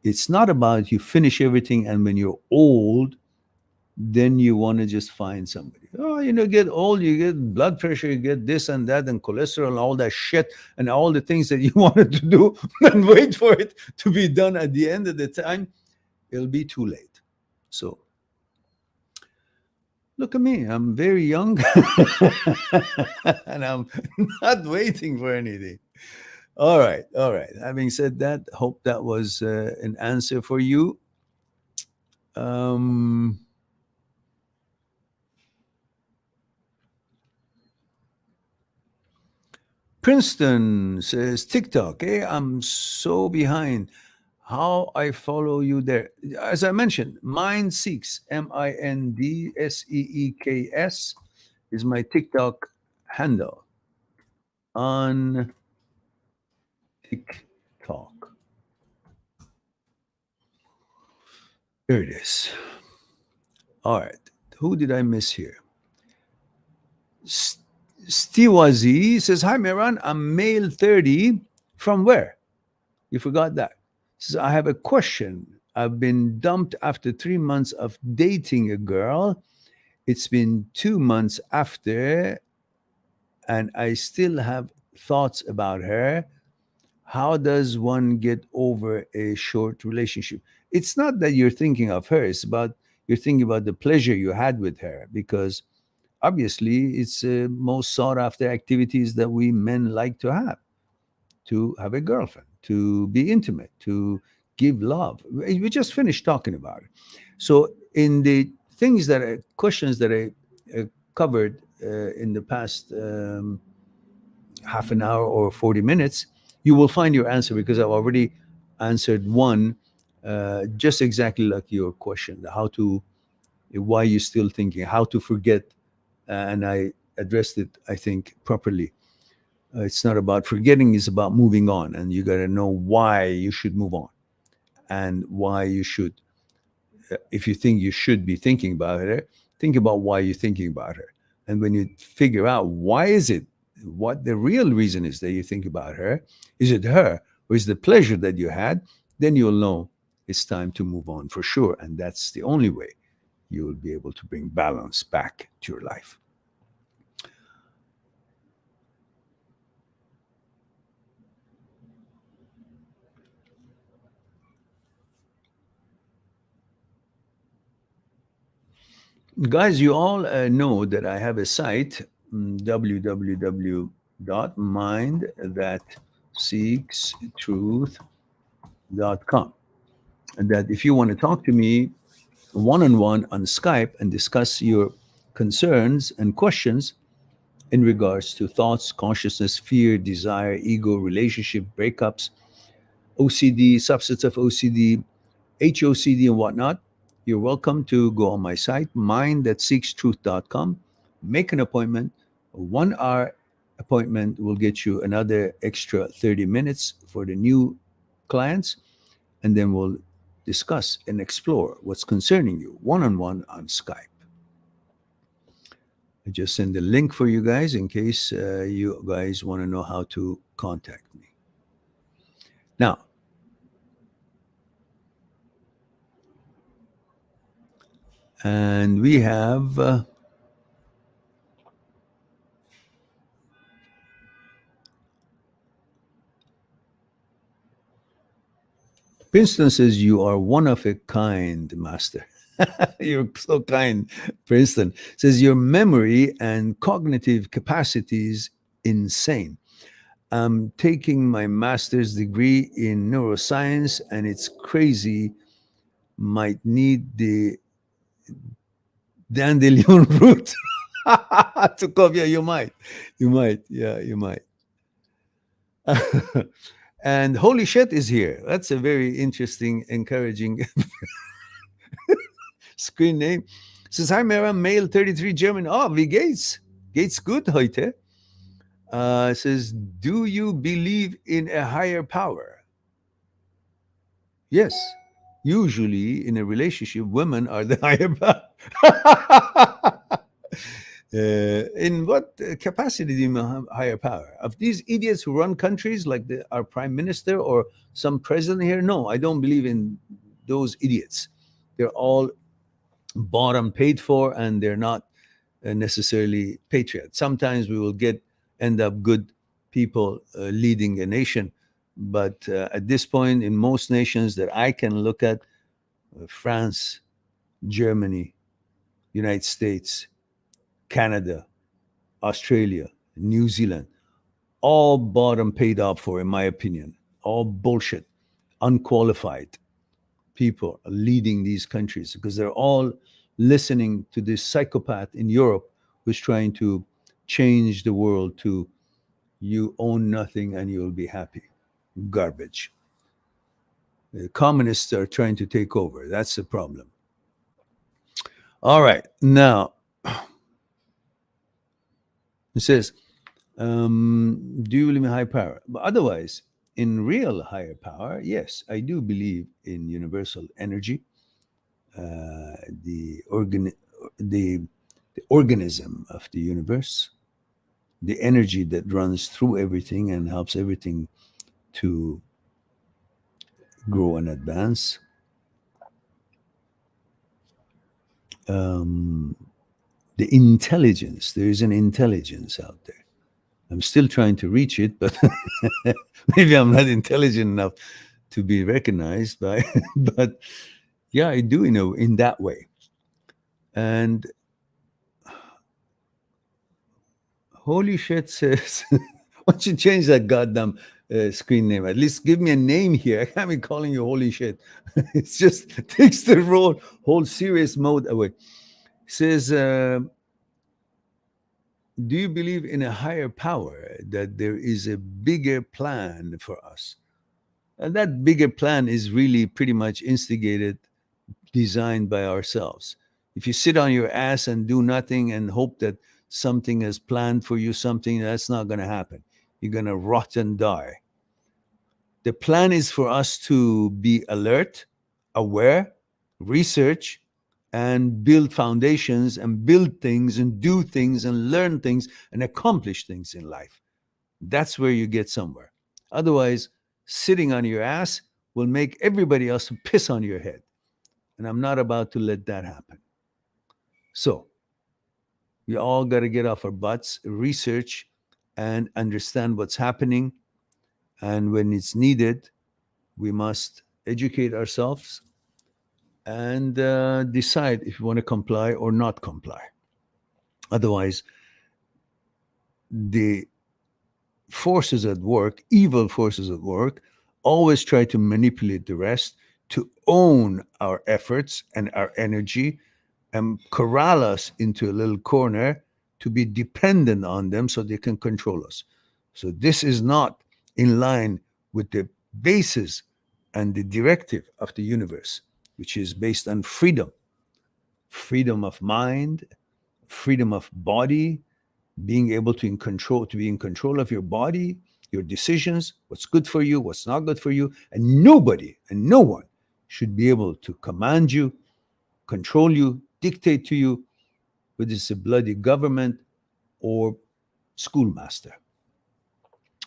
It's not about you finish everything and when you're old, then you want to just find somebody. Oh, get old, you get blood pressure, you get this and that, and cholesterol, and all that shit, and all the things that you wanted to do, and wait for it to be done. At the end of the time, it'll be too late. So look at me. I'm very young and I'm not waiting for anything. All right. All right. Having said that, hope that was an answer for you. Um, Princeton says TikTok. Hey, I'm so behind. How I follow you there? As I mentioned, Mind Seeks, MindSeeks, is my TikTok handle on TikTok. There it is. All right. Who did I miss here? Stewazi says, hi, Miran. I'm male 30. From where? You forgot that. Says, I have a question. I've been dumped after 3 months of dating a girl. It's been 2 months after, and I still have thoughts about her. How does one get over a short relationship? It's not that you're thinking of her, it's about you're thinking about the pleasure you had with her, because obviously it's most sought after activities that we men like to have a girlfriend, to be intimate, to give love. We just finished talking about it. So, in the questions that I covered in the past half an hour or 40 minutes, you will find your answer because I've already answered one just exactly like your question, how to, why you're still thinking, how to forget. And I addressed it, I think, properly. It's not about forgetting, it's about moving on. And you got to know why you should move on and why you should, if you think you should be thinking about her, think about why you're thinking about her. And when you figure out why is it, what the real reason is that you think about her, is it her or is the pleasure that you had, then you'll know it's time to move on for sure. And that's the only way you will be able to bring balance back to your life. Guys, you all know that I have a site, www.mindthatseekstruth.com. And that if you want to talk to me one on one on Skype and discuss your concerns and questions in regards to thoughts, consciousness, fear, desire, ego, relationship, breakups, OCD, subsets of OCD, HOCD, and whatnot, you're welcome to go on my site, mindthatseekstruth.com, make an appointment. A 1 hour appointment will get you another extra 30 minutes for the new clients, and then we'll discuss and explore what's concerning you one on one on Skype. I just send the link for you guys in case you guys want to know how to contact me. Now, and we have Princeton says you are one of a kind, Master. You're so kind. Princeton says your memory and cognitive capacities insane. I'm taking my master's degree in neuroscience, and it's crazy. Might need the dandelion root to cover. Yeah, you might. Yeah, you might. And holy shit is here. That's a very interesting, encouraging screen name. Says, hi, Mera, male 33 German. Oh, wie geht's? Geht's gut heute? Says, do you believe in a higher power? Yes. Usually in a relationship, women are the higher power. In what capacity do you mean higher power? Of these idiots who run countries like our prime minister or some president here? No, I don't believe in those idiots. They're all bought and paid for, and they're not necessarily patriots. Sometimes we will end up good people leading a nation, but at this point, in most nations that I can look at, France, Germany, United States, Canada, Australia, New Zealand, all bought and paid up for, in my opinion, all bullshit, unqualified people leading these countries because they're all listening to this psychopath in Europe who's trying to change the world to you own nothing and you'll be happy. Garbage. The communists are trying to take over. That's the problem. All right. Now, it says, do you believe in high power? But otherwise, in real higher power, yes, I do believe in universal energy, the the organism of the universe, the energy that runs through everything and helps everything to grow and advance. The intelligence, there is an intelligence out there. I'm still trying to reach it, but maybe I'm not intelligent enough to be recognized by, but yeah, I do, in that way. And holy shit says, why don't you change that goddamn screen name? At least give me a name here. I can't be calling you holy shit. It just takes the whole serious mode away. Says, do you believe in a higher power, that there is a bigger plan for us? And that bigger plan is really pretty much instigated, designed by ourselves. If you sit on your ass and do nothing and hope that something is planned for you, something that's not going to happen. You're going to rot and die. The plan is for us to be alert, aware, research, and build foundations and build things and do things and learn things and accomplish things in life. That's where you get somewhere. Otherwise, sitting on your ass will make everybody else piss on your head. And I'm not about to let that happen. So, we all got to get off our butts, research, and understand what's happening. And when it's needed, we must educate ourselves and decide if we want to comply or not comply. Otherwise, the forces at work, evil forces at work, always try to manipulate the rest to own our efforts and our energy and corral us into a little corner to be dependent on them so they can control us. So this is not in line with the basis and the directive of the universe, which is based on freedom of mind, freedom of body, being able to be in control of your body, your decisions, what's good for you, what's not good for you, and nobody and no one should be able to command you, control you, dictate to you, whether it's a bloody government or schoolmaster.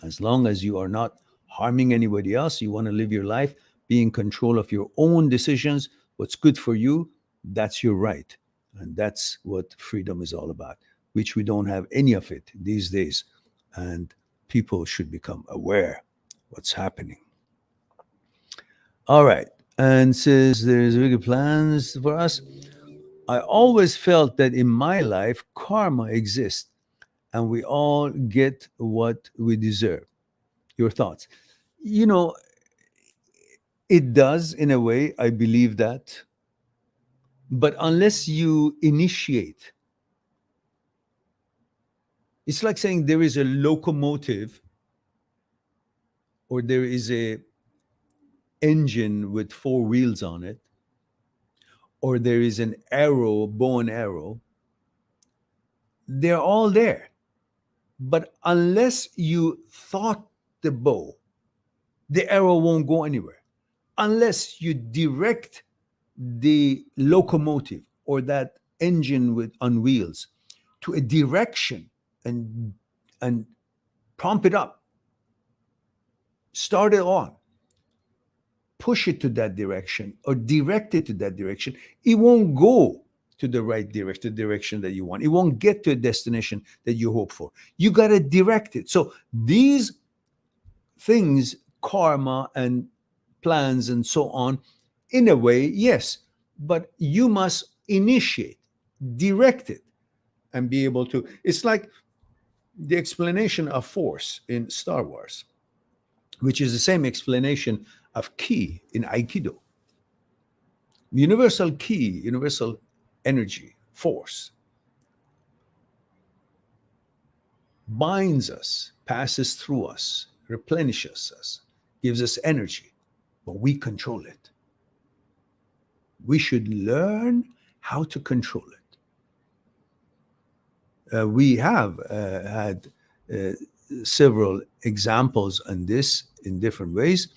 As long as you are not harming anybody else, you want to live your life, be in control of your own decisions, what's good for you, that's your right. And that's what freedom is all about, which we don't have any of it these days. And people should become aware what's happening. All right. And says there's bigger plans for us. I always felt that in my life, karma exists and we all get what we deserve. Your thoughts? You know, it does in a way. I believe that. But unless you initiate, it's like saying there is a locomotive or there is a engine with four wheels on it, or there is an arrow, bow and arrow. They're all there. But unless you thought the bow, the arrow won't go anywhere. Unless you direct the locomotive or that engine with on wheels to a direction and prompt it up, start it on, push it to that direction or direct it to that direction, it won't go to the right direction, the direction that you want. It won't get to a destination that you hope for. You got to direct it. So these things, karma and plans and so on, in a way, yes, but you must initiate, direct it, and be able to. It's like the explanation of force in Star Wars, which is the same explanation of ki in Aikido. Universal ki, universal energy, force, binds us, passes through us, replenishes us, gives us energy, but we control it. We should learn how to control it. We have had several examples on this in different ways.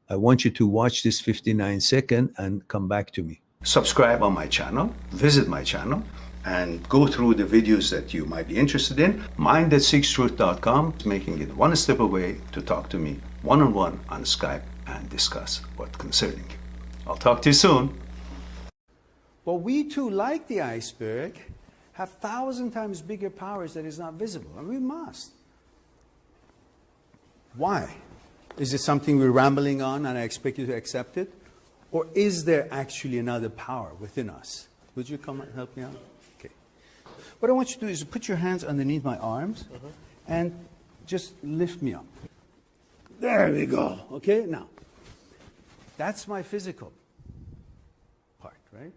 I want you to watch this 59-second and come back to me. Subscribe on my channel, visit my channel, and go through the videos that you might be interested in. Mind@seekstruth.com, making it one step away to talk to me one-on-one on Skype and discuss what concerning you. I'll talk to you soon. But we too, like the iceberg, have 1,000 times bigger powers that is not visible, and we must. Why? Is it something we're rambling on and I expect you to accept it? Or is there actually another power within us? Would you come and help me out? Okay. What I want you to do is put your hands underneath my arms and just lift me up. There we go. Okay, now, that's my physical part, right?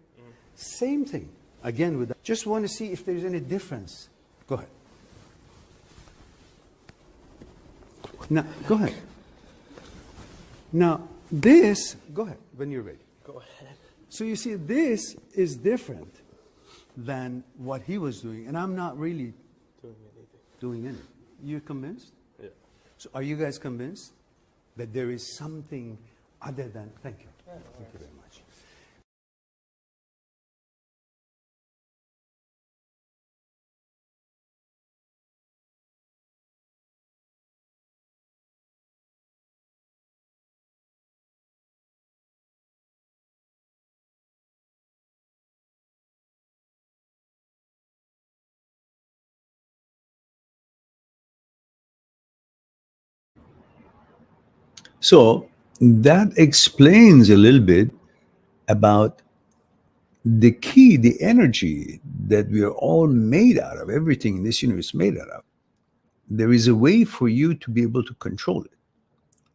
Same thing, again, with that. Just want to see if there's any difference. Go ahead. Now, go ahead. Now, this, go ahead, when you're ready. Go ahead. So you see, this is different than what he was doing, and I'm not really doing anything. You convinced? Yeah. So are you guys convinced that there is something other than, thank you. Thank you very much. So that explains a little bit about the key, the energy that we are all made out of, everything in this universe is made out of. There is a way for you to be able to control it.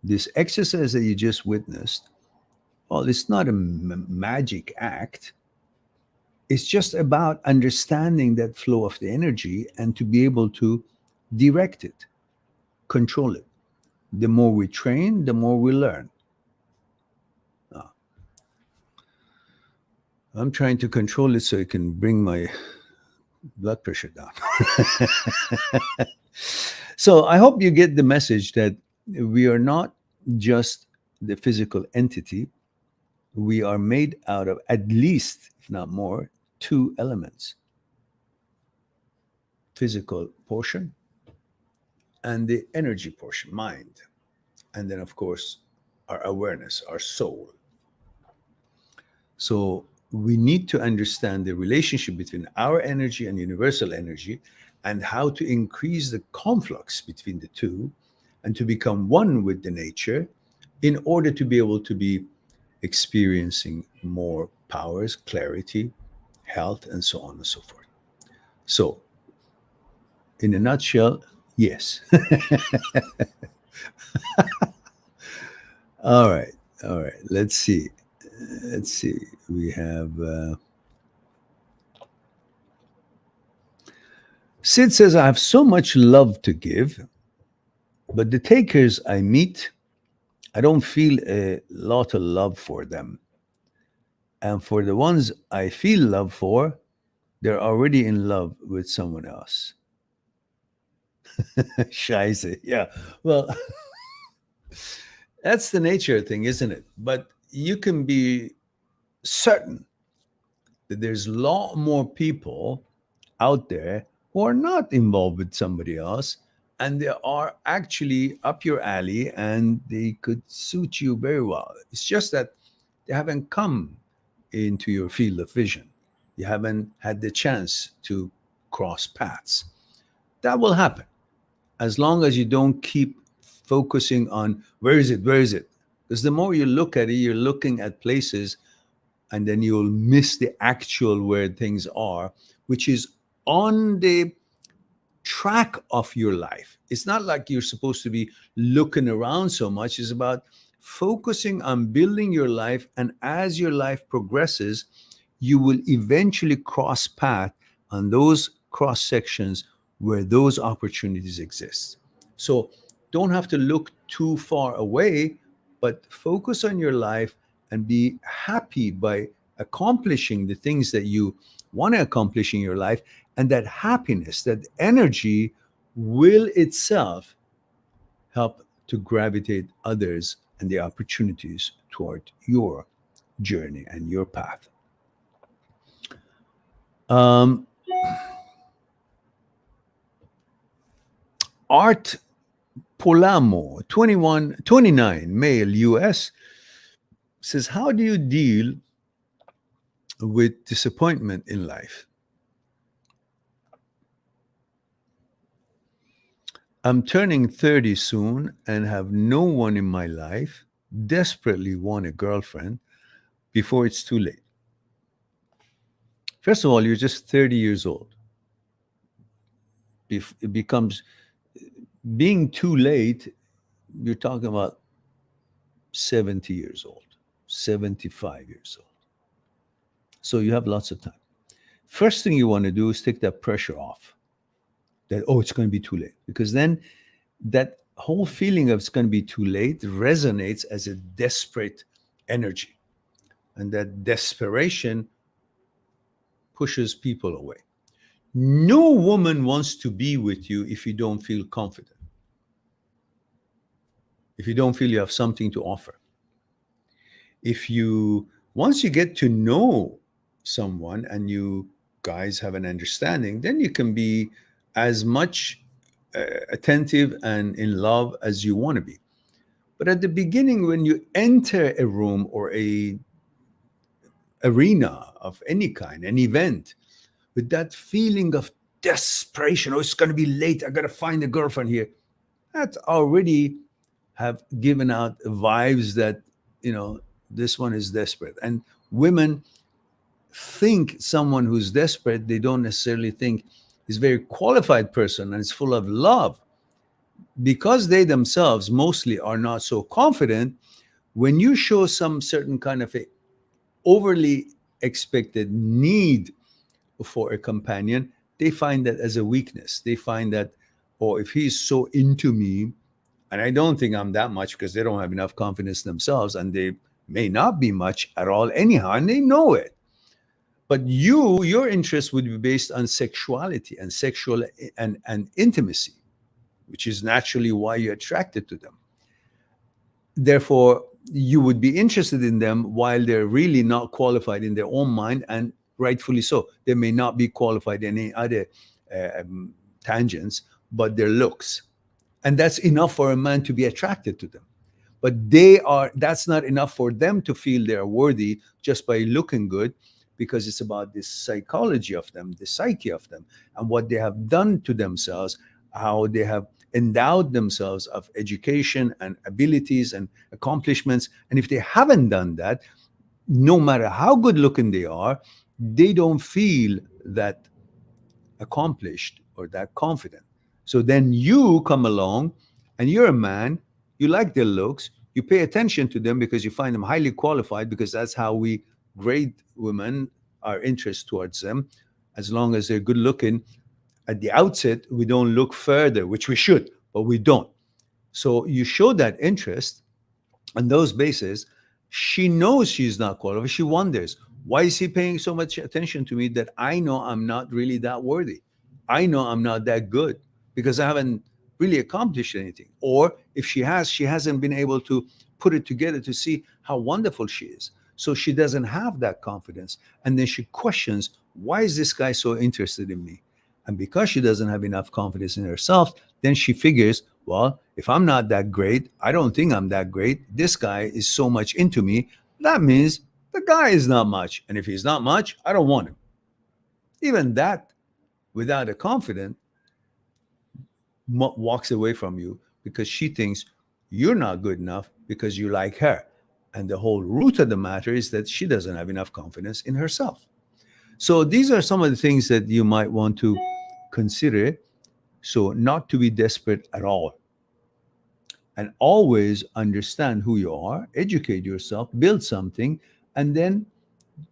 This exercise that you just witnessed, well, it's not a magic act. It's just about understanding that flow of the energy and to be able to direct it, control it. The more we train, the more we learn. I'm trying to control it so it can bring my blood pressure down. So I hope you get the message that we are not just the physical entity. We are made out of at least, if not more, two elements: physical portion and the energy portion, mind. And then, of course, our awareness, our soul. So we need to understand the relationship between our energy and universal energy and how to increase the conflux between the two and to become one with the nature in order to be able to be experiencing more powers, clarity, health, and so on and so forth. So, in a nutshell, yes. All right. All right. Let's see. Let's see. We have Sid says, I have so much love to give, but the takers I meet, I don't feel a lot of love for them. And for the ones I feel love for, they're already in love with someone else. Scheiße. Yeah. Well, that's the nature thing, isn't it? But you can be certain that there's a lot more people out there who are not involved with somebody else, and they are actually up your alley and they could suit you very well. It's just that they haven't come into your field of vision. You haven't had the chance to cross paths. That will happen as long as you don't keep focusing on where is it, where is it? Because the more you look at it, you're looking at places and then you'll miss the actual where things are, which is on the track of your life. It's not like you're supposed to be looking around so much. It's about focusing on building your life. And as your life progresses, you will eventually cross path on those cross sections where those opportunities exist. So don't have to look too far away, but focus on your life and be happy by accomplishing the things that you want to accomplish in your life. And that happiness, that energy will itself help to gravitate others and the opportunities toward your journey and your path. Art Polamo, 29, male, US, says, how do you deal with disappointment in life? I'm turning 30 soon and have no one in my life. Desperately want a girlfriend before it's too late. First of all, you're just 30 years old. It becomes being too late, you're talking about 70 years old, 75 years old. So you have lots of time. First thing you want to do is take that pressure off that, oh, it's going to be too late. Because then that whole feeling of it's going to be too late resonates as a desperate energy. And that desperation pushes people away. No woman wants to be with you if you don't feel confident, if you don't feel you have something to offer. If you, once you get to know someone and you guys have an understanding, then you can be as much attentive and in love as you want to be. But at the beginning, when you enter a room or a arena of any kind, an event, with that feeling of desperation, oh, it's going to be late, I got to find a girlfriend here, that already have given out vibes that, this one is desperate. And women think someone who's desperate, they don't necessarily think is a very qualified person and is full of love, because they themselves mostly are not so confident. When you show some certain kind of a overly expected need for a companion, they find that as a weakness. They find that, oh, if he's so into me, and I don't think I'm that much, because they don't have enough confidence themselves, and they may not be much at all anyhow, and they know it. But your interest would be based on sexuality and sexual and intimacy, which is naturally why you're attracted to them. Therefore, you would be interested in them while they're really not qualified in their own mind, and rightfully so. They may not be qualified in any other tangents, but their looks. And that's enough for a man to be attracted to them. But that's not enough for them to feel they're worthy just by looking good, because it's about the psychology of them, the psyche of them, and what they have done to themselves, how they have endowed themselves of education and abilities and accomplishments. And if they haven't done that, no matter how good looking they are, they don't feel that accomplished or that confident. So then you come along and you're a man, you like their looks, you pay attention to them because you find them highly qualified, because that's how we grade women, our interest towards them. As long as they're good looking, at the outset, we don't look further, which we should, but we don't. So you show that interest on those bases. She knows she's not qualified. She wonders, why is he paying so much attention to me that I know I'm not really that worthy? I know I'm not that good because I haven't really accomplished anything. Or if she has, she hasn't been able to put it together to see how wonderful she is. So she doesn't have that confidence. And then she questions, why is this guy so interested in me? And because she doesn't have enough confidence in herself, then she figures, well, if I'm not that great, I don't think I'm that great. This guy is so much into me. That means the guy is not much. And if he's not much, I don't want him. Even that, without a confidence, walks away from you because she thinks you're not good enough because you like her. And the whole root of the matter is that she doesn't have enough confidence in herself. So these are some of the things that you might want to consider. So not to be desperate at all. And always understand who you are, educate yourself, build something, and then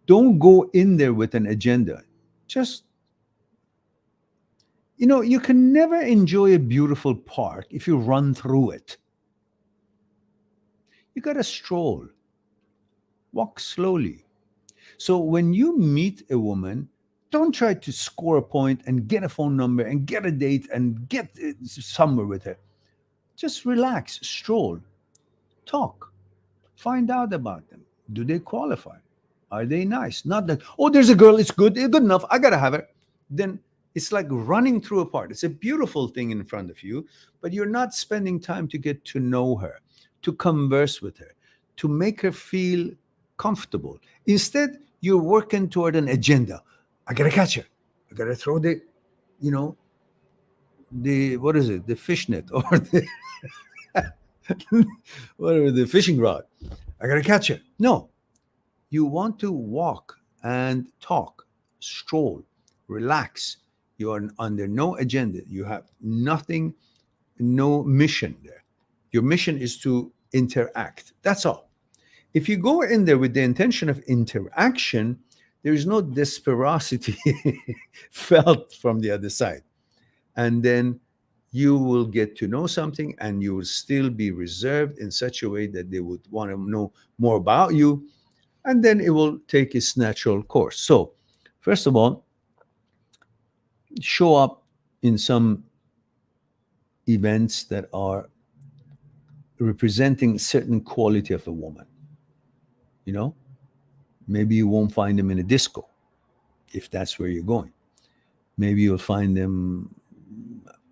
don't go in there with an agenda. Just, you can never enjoy a beautiful park if you run through it. You got to stroll, walk slowly. So when you meet a woman, don't try to score a point and get a phone number and get a date and get somewhere with her. Just relax, stroll, talk, find out about them. Do they qualify? Are they nice? Not that, oh, there's a girl, it's good enough, I got to have her. Then It's like running through a park. It's a beautiful thing in front of you, but you're not spending time to get to know her, to converse with her, to make her feel comfortable. Instead, you're working toward an agenda. I gotta catch her. I gotta throw the, you know, the what is it? The fishnet or the whatever, the fishing rod. I gotta catch her. No, you want to walk and talk, stroll, relax. You are under no agenda. You have nothing, no mission there. Your mission is to interact. That's all. If you go in there with the intention of interaction, there is no desperosity felt from the other side. And then you will get to know something and you will still be reserved in such a way that they would want to know more about you. And then it will take its natural course. So, first of all, show up in some events that are representing certain quality of a woman. You know, maybe you won't find them in a disco if that's where you're going. Maybe you'll find them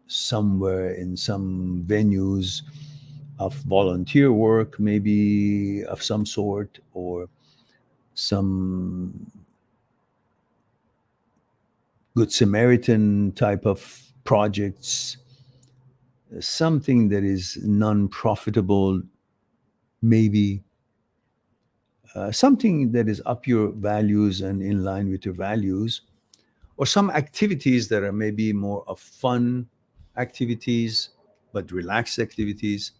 somewhere in some venues of volunteer work, maybe of some sort, or some Good Samaritan type of projects, something that is non-profitable, maybe something that is up your values and in line with your values, or some activities that are maybe more of fun activities, but relaxed activities,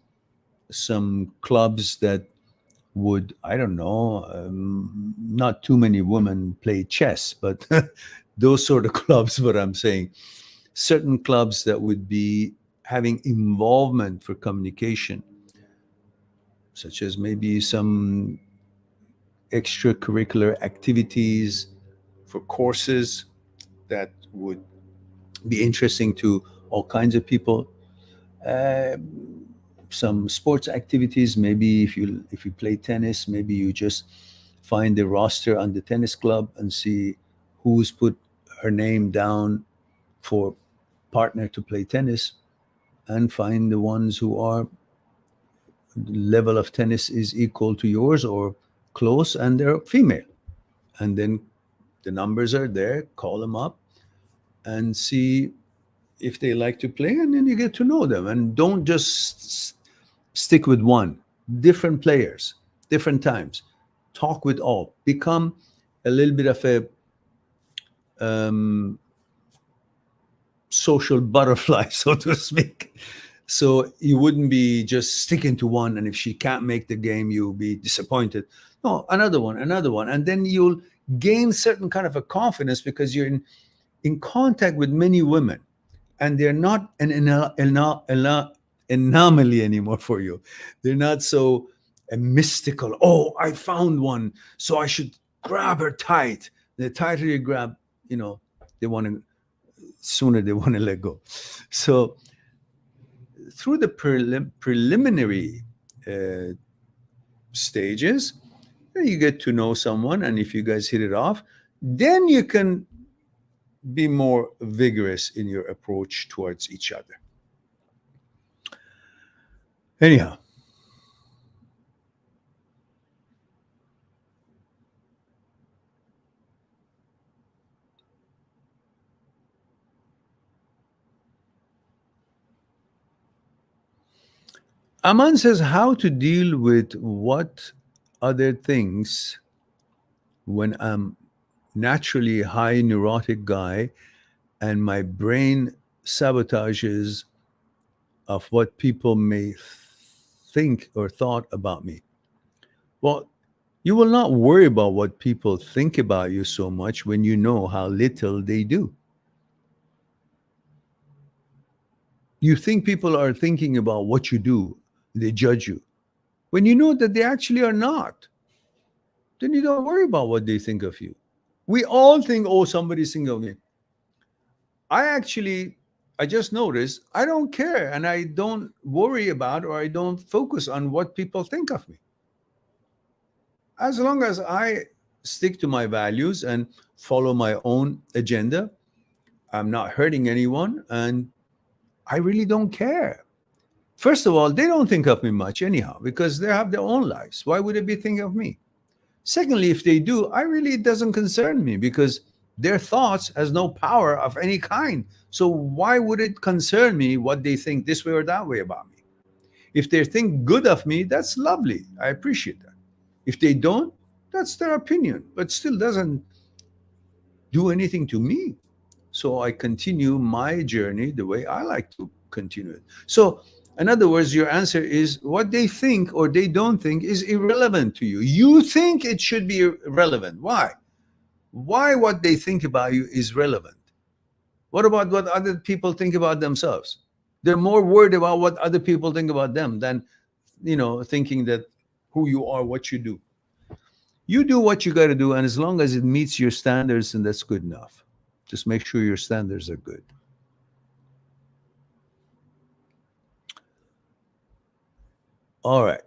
some clubs that would, I don't know, not too many women play chess, but those sort of clubs, what I'm saying, certain clubs that would be having involvement for communication, such as maybe some extracurricular activities for courses that would be interesting to all kinds of people. Uh, some sports activities, maybe if you play tennis, maybe you just find the roster on the tennis club and see who's put her name down for partner to play tennis, and find the ones who are level of tennis is equal to yours or close, and they're female. And then the numbers are there, call them up and see if they like to play, and then you get to know them. And don't just stick with one. Different players, different times. Talk with all. Become a little bit of a social butterfly, so to speak. So you wouldn't be just sticking to one, and if she can't make the game, you'll be disappointed. No, another one, and then you'll gain certain kind of a confidence because you're in contact with many women, and they're not an anomaly anymore for you. They're not so mystical. Oh, I found one, so I should grab her tight. The tighter you grab, they want to sooner they want to let go. So through the preliminary stages, you get to know someone, and if you guys hit it off, then you can be more vigorous in your approach towards each other. Anyhow, Aman says how to deal with what other things when I'm naturally a high neurotic guy and my brain sabotages of what people may think or thought about me. Well, you will not worry about what people think about you so much when you know how little they do. You think people are thinking about what you do, they judge you. When you know that they actually are not, then you don't worry about what they think of you. We all think, oh, somebody's thinking of me. I just noticed I don't care, and I don't worry about, or I don't focus on what people think of me. As long as I stick to my values and follow my own agenda, I'm not hurting anyone, and I really don't care. First of all, they don't think of me much anyhow because they have their own lives. Why would they be thinking of me? Secondly, if they do, I really it doesn't concern me because their thoughts has no power of any kind. So why would it concern me what they think this way or that way about me? If they think good of me, that's lovely. I appreciate that. If they don't, that's their opinion, but still doesn't do anything to me. So I continue my journey the way I like to continue it. So, in other words, your answer is what they think or they don't think is irrelevant to you. You think it should be relevant. Why? Why what they think about you is relevant? What about what other people think about themselves? They're more worried about what other people think about them than, thinking that who you are, what you do. You do what you got to do, and as long as it meets your standards, and that's good enough. Just make sure your standards are good. All right.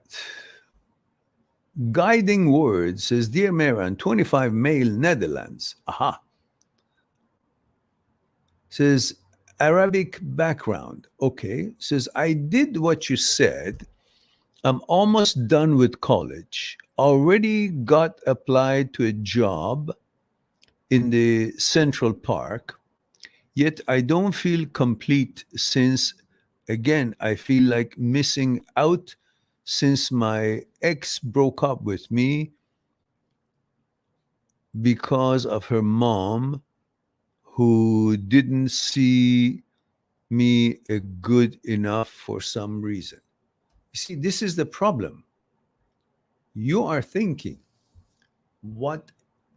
Guiding Words says, Dear Meran, 25 male Netherlands. Aha. Says, Arabic background. Okay. Says, I did what you said. I'm almost done with college. Already got applied to a job in the Central Park. Yet I don't feel complete since, again, I feel like missing out since my ex broke up with me because of her mom, who didn't see me a good enough for some reason. You see, this is the problem. You are thinking what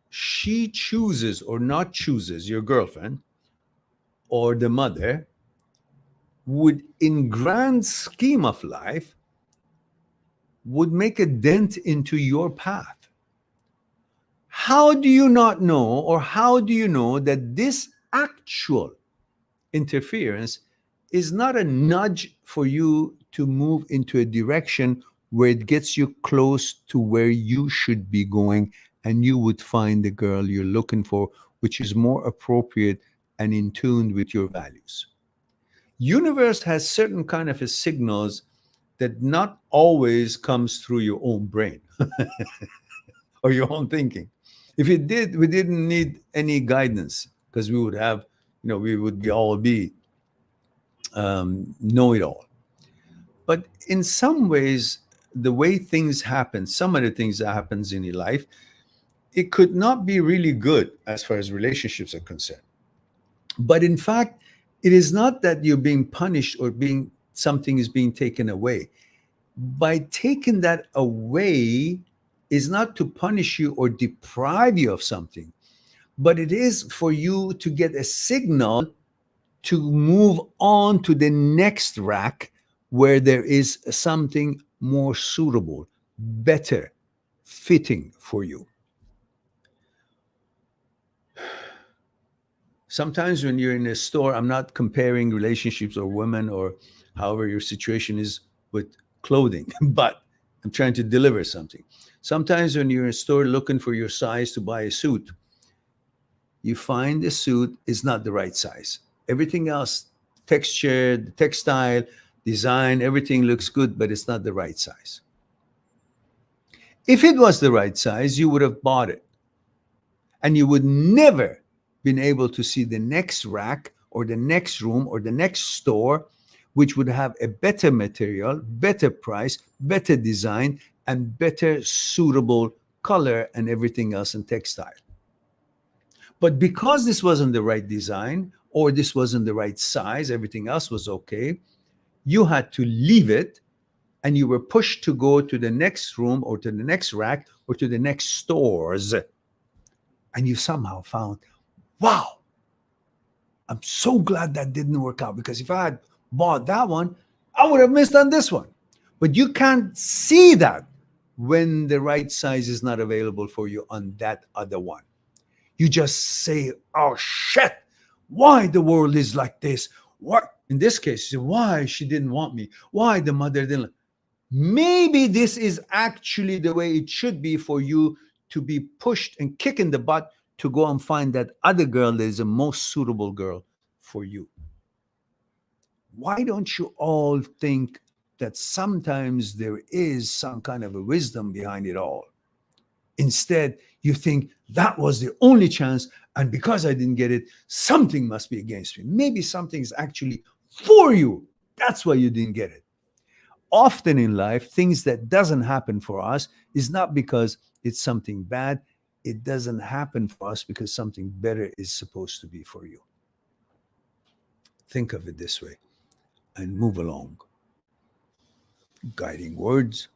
she chooses or not chooses, your girlfriend or the mother, would, in grand scheme of life, would make a dent into your path. How do you not know, or how do you know that this actual interference is not a nudge for you to move into a direction where it gets you close to where you should be going, and you would find the girl you're looking for, which is more appropriate and in tune with your values? Universe has certain kind of a signals that not always comes through your own brain or your own thinking. If it did, we didn't need any guidance, because we would have, we would be all be know it all. But in some ways, the way things happen, some of the things that happens in your life, it could not be really good as far as relationships are concerned. But in fact, it is not that you're being punished or being something is being taken away. By taking that away is not to punish you or deprive you of something, but it is for you to get a signal to move on to the next rack where there is something more suitable, better, fitting for you. Sometimes when you're in a store, I'm not comparing relationships or women or however your situation is with clothing, but I'm trying to deliver something. Sometimes when you're in a store looking for your size to buy a suit, you find the suit is not the right size. Everything else, texture, the textile, design, everything looks good, but it's not the right size. If it was the right size, you would have bought it. And you would never been able to see the next rack or the next room or the next store, which would have a better material, better price, better design, and better suitable color and everything else in textile. But because this wasn't the right design or this wasn't the right size, everything else was okay, you had to leave it, and you were pushed to go to the next room or to the next rack or to the next stores. And you somehow found, wow, I'm so glad that didn't work out, because if I had bought that one, I would have missed on this one. But you can't see that when the right size is not available for you on that other one. You just say, oh shit, why the world is like this? What? In this case, why she didn't want me? Why the mother didn't? Maybe this is actually the way it should be for you to be pushed and kicked in the butt to go and find that other girl that is the most suitable girl for you. Why don't you all think that sometimes there is some kind of a wisdom behind it all? Instead, you think that was the only chance, and because I didn't get it, something must be against me. Maybe something's actually for you. That's why you didn't get it. Often in life, things that doesn't happen for us is not because it's something bad. It doesn't happen for us because something better is supposed to be for you. Think of it this way and move along. Guiding words.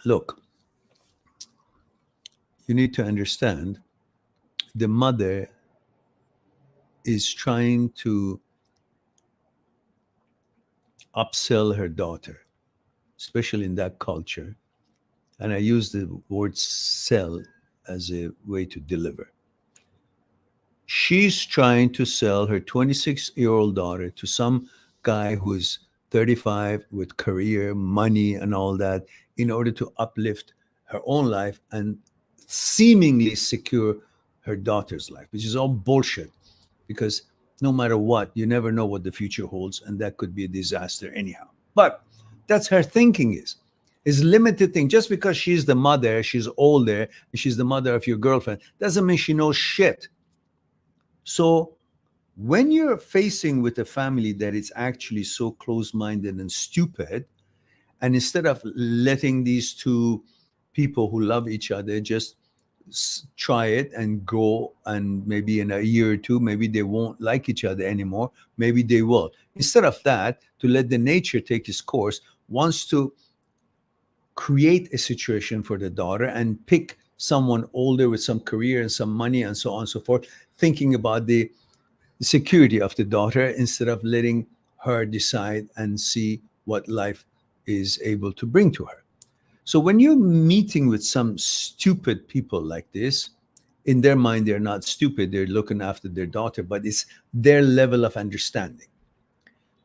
Look, you need to understand the mother is trying to upsell her daughter, especially in that culture. And I use the word sell as a way to deliver. She's trying to sell her 26-year-old daughter to some guy who's 35 with career, money, and all that in order to uplift her own life and seemingly secure her daughter's life, which is all bullshit because no matter what, you never know what the future holds, and that could be a disaster anyhow. But that's her thinking is limited thing. Just because she's the mother, she's older, and she's the mother of your girlfriend, doesn't mean she knows shit. So when you're facing with a family that is actually so close-minded and stupid, and instead of letting these two people who love each other just try it and go, and maybe in a year or two, maybe they won't like each other anymore, maybe they will. Instead of that, to let the nature take its course, wants to create a situation for the daughter and pick someone older with some career and some money and so on and so forth, thinking about the security of the daughter instead of letting her decide and see what life is able to bring to her. So when you're meeting with some stupid people like this, in their mind, they're not stupid, they're looking after their daughter, but it's their level of understanding.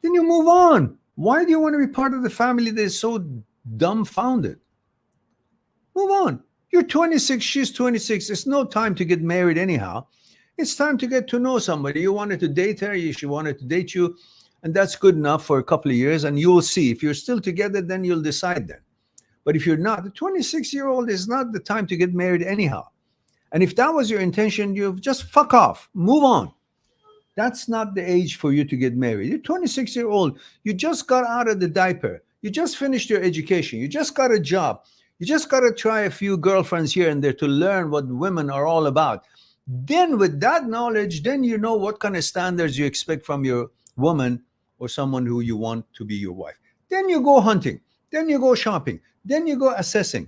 Then you move on. Why do you want to be part of the family that is so dumbfounded? Move on. You're 26, she's 26. It's no time to get married anyhow. It's time to get to know somebody. You wanted to date her, she wanted to date you, and that's good enough for a couple of years, and you'll see. If you're still together, then you'll decide then. But if you're not, the 26-year-old is not the time to get married anyhow. And if that was your intention, you just fuck off. Move on. That's not the age for you to get married. You're 26-year-old. You just got out of the diaper. You just finished your education. You just got a job. You just got to try a few girlfriends here and there to learn what women are all about. Then with that knowledge, then you know what kind of standards you expect from your woman or someone who you want to be your wife. Then you go hunting. Then you go shopping. Then you go assessing.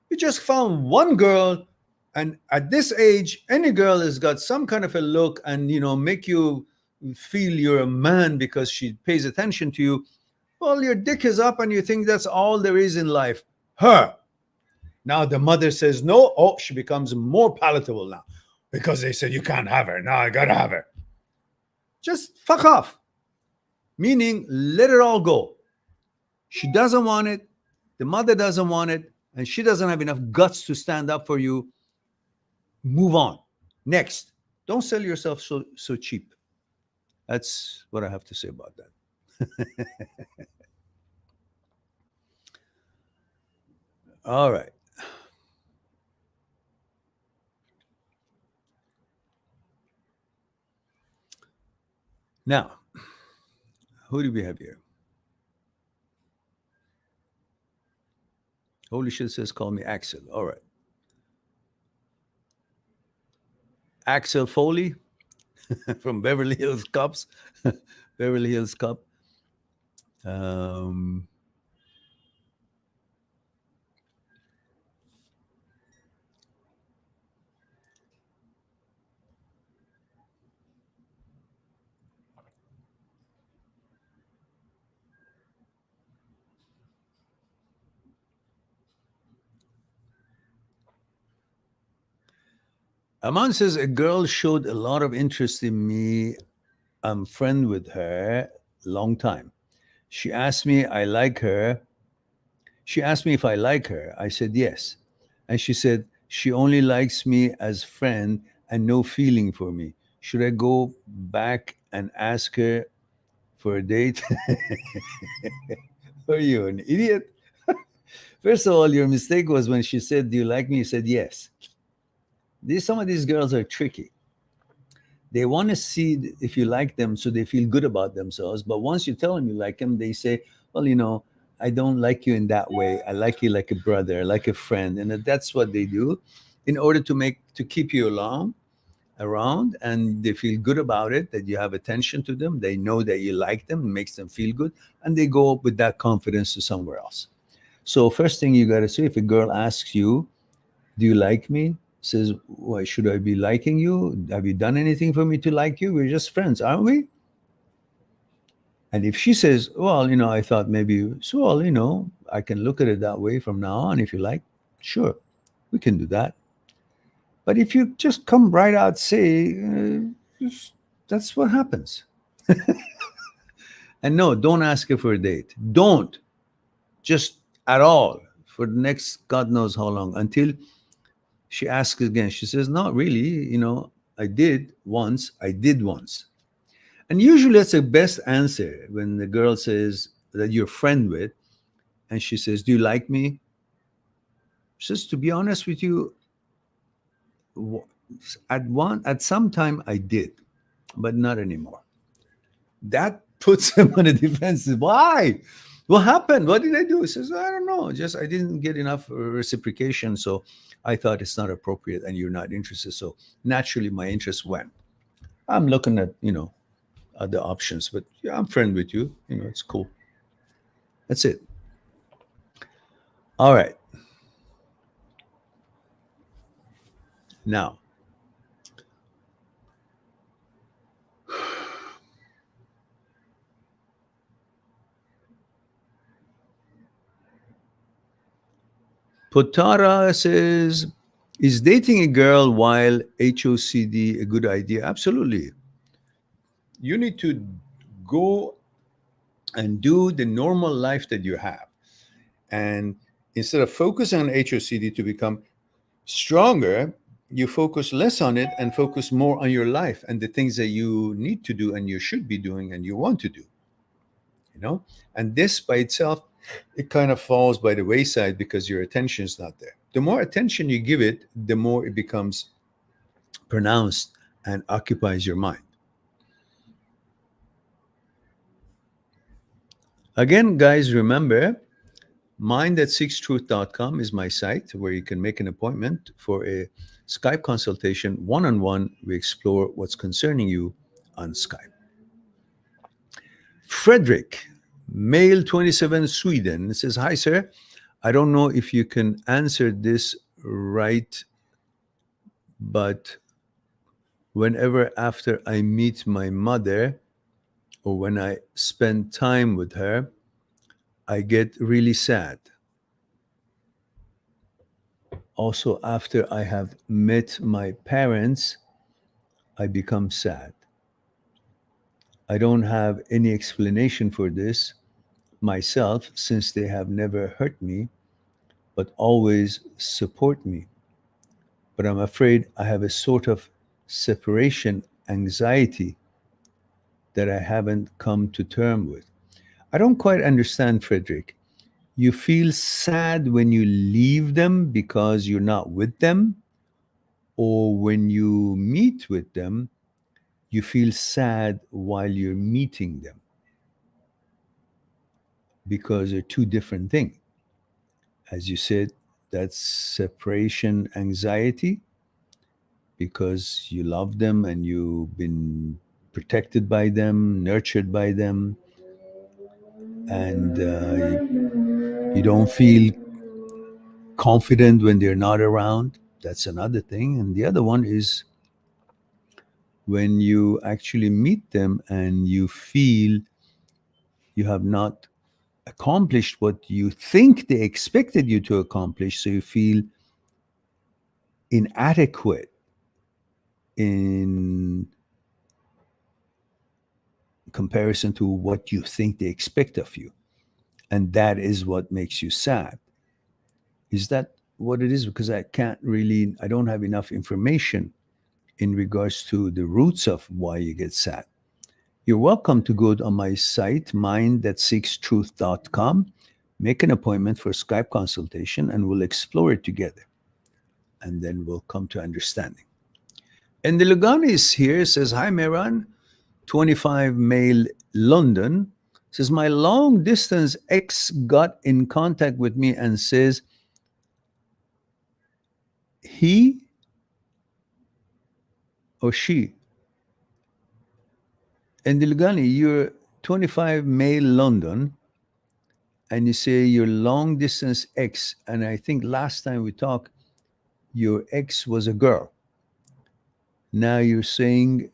You just found one girl, and at this age, any girl has got some kind of a look and make you feel you're a man because she pays attention to you. Well, your dick is up and you think that's all there is in life. Her. Now the mother says no. Oh, she becomes more palatable now because they said you can't have her. Now I gotta have her. Just fuck off. Meaning, let it all go. She doesn't want it. The mother doesn't want it. And she doesn't have enough guts to stand up for you. Move on. Next. Don't sell yourself so cheap. That's what I have to say about that. All right. Now, who do we have here? Holy shit says, call me Axel. All right. Axel Foley from Beverly Hills Cops. Beverly Hills Cop. Um, Aman says a girl showed a lot of interest in me. I'm friend with her long time. She asked me I like her. She asked me if I like her. I said yes. And she said she only likes me as friend and no feeling for me. Should I go back and ask her for a date? Are you an idiot? First of all, your mistake was when she said, "Do you like me?" You said yes. Some of these girls are tricky. They want to see if you like them so they feel good about themselves. But once you tell them you like them, they say, well, I don't like you in that way. I like you like a brother, like a friend. And that's what they do in order to keep you around, and they feel good about it, that you have attention to them. They know that you like them, it makes them feel good, and they go up with that confidence to somewhere else. So first thing you got to say, if a girl asks you, do you like me? Says, why should I be liking you? Have you done anything for me to like you? We're just friends, aren't we? And if she says, well, I thought maybe, so, well, I can look at it that way from now on if you like, sure, we can do that. But if you just come right out, say, that's what happens. And no, don't ask her for a date. Don't. Just at all for the next God knows how long until she asks again. She says, not really, I did once. I did once. And usually that's the best answer when the girl says that you're friend with, and she says, do you like me? She says, to be honest with you, at some time I did, but not anymore. That puts him on the defensive. Why? What happened? What did I do? He says, I don't know. Just I didn't get enough reciprocation. So I thought it's not appropriate and you're not interested. So naturally my interest went. I'm looking at, other options, but yeah, I'm friend with you. It's cool. That's it. All right. Now, Potara says, is dating a girl while HOCD a good idea? Absolutely. You need to go and do the normal life that you have. And instead of focusing on HOCD to become stronger, you focus less on it and focus more on your life and the things that you need to do and you should be doing and you want to do. And this by itself, it kind of falls by the wayside because your attention is not there. The more attention you give it, the more it becomes pronounced and occupies your mind. Again, guys, remember, mind@seekstruth.com is my site where you can make an appointment for a Skype consultation. One-on-one, we explore what's concerning you on Skype. Frederick, male 27, Sweden, says, hi, sir. I don't know if you can answer this right, but whenever after I meet my mother or when I spend time with her, I get really sad. Also, after I have met my parents, I become sad. I don't have any explanation for this myself since they have never hurt me, but always support me. But I'm afraid I have a sort of separation anxiety that I haven't come to terms with. I don't quite understand, Frederick. You feel sad when you leave them because you're not with them, or when you meet with them, you feel sad while you're meeting them, because they're two different things. As you said, that's separation anxiety because you love them and you've been protected by them, nurtured by them, and you don't feel confident when they're not around. That's another thing. And the other one is when you actually meet them and you feel you have not accomplished what you think they expected you to accomplish, so you feel inadequate in comparison to what you think they expect of you. And that is what makes you sad. Is that what it is? Because I don't have enough information in regards to the roots of why you get sad. You're welcome to go on my site, mindthatseekstruth.com, make an appointment for a Skype consultation, and we'll explore it together. And then we'll come to understanding. And the Lugani is here, says, Hi, Meran, 25 male, London. Says, my long distance ex got in contact with me and says he or she. And the Lugani, you're 25 male, London, and you say your long distance ex, and I think last time we talked, your ex was a girl. Now you're saying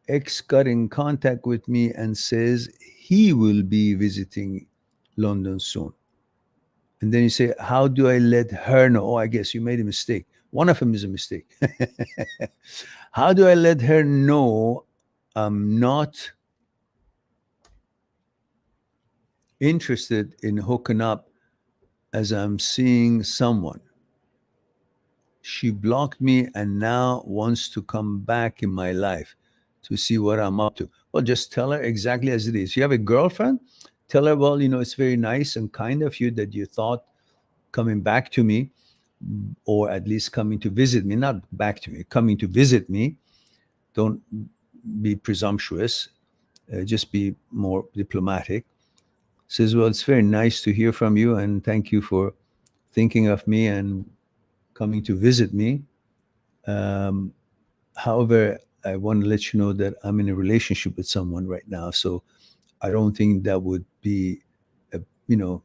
ex got in contact with me and says he will be visiting London soon. And then you say, how do I let her know? Oh, I guess you made a mistake. One of them is a mistake. How do I let her know I'm not interested in hooking up as I'm seeing someone? She blocked me and now wants to come back in my life to see what I'm up to. Well, just tell her exactly as it is. If you have a girlfriend, tell her, well, it's very nice and kind of you that you thought coming back to me, or at least coming to visit me, not back to me, coming to visit me. Don't be presumptuous, just be more diplomatic. Says, well, it's very nice to hear from you and thank you for thinking of me and coming to visit me. Um, However, I want to let you know that I'm in a relationship with someone right now, so I don't think that would be, uh, you know,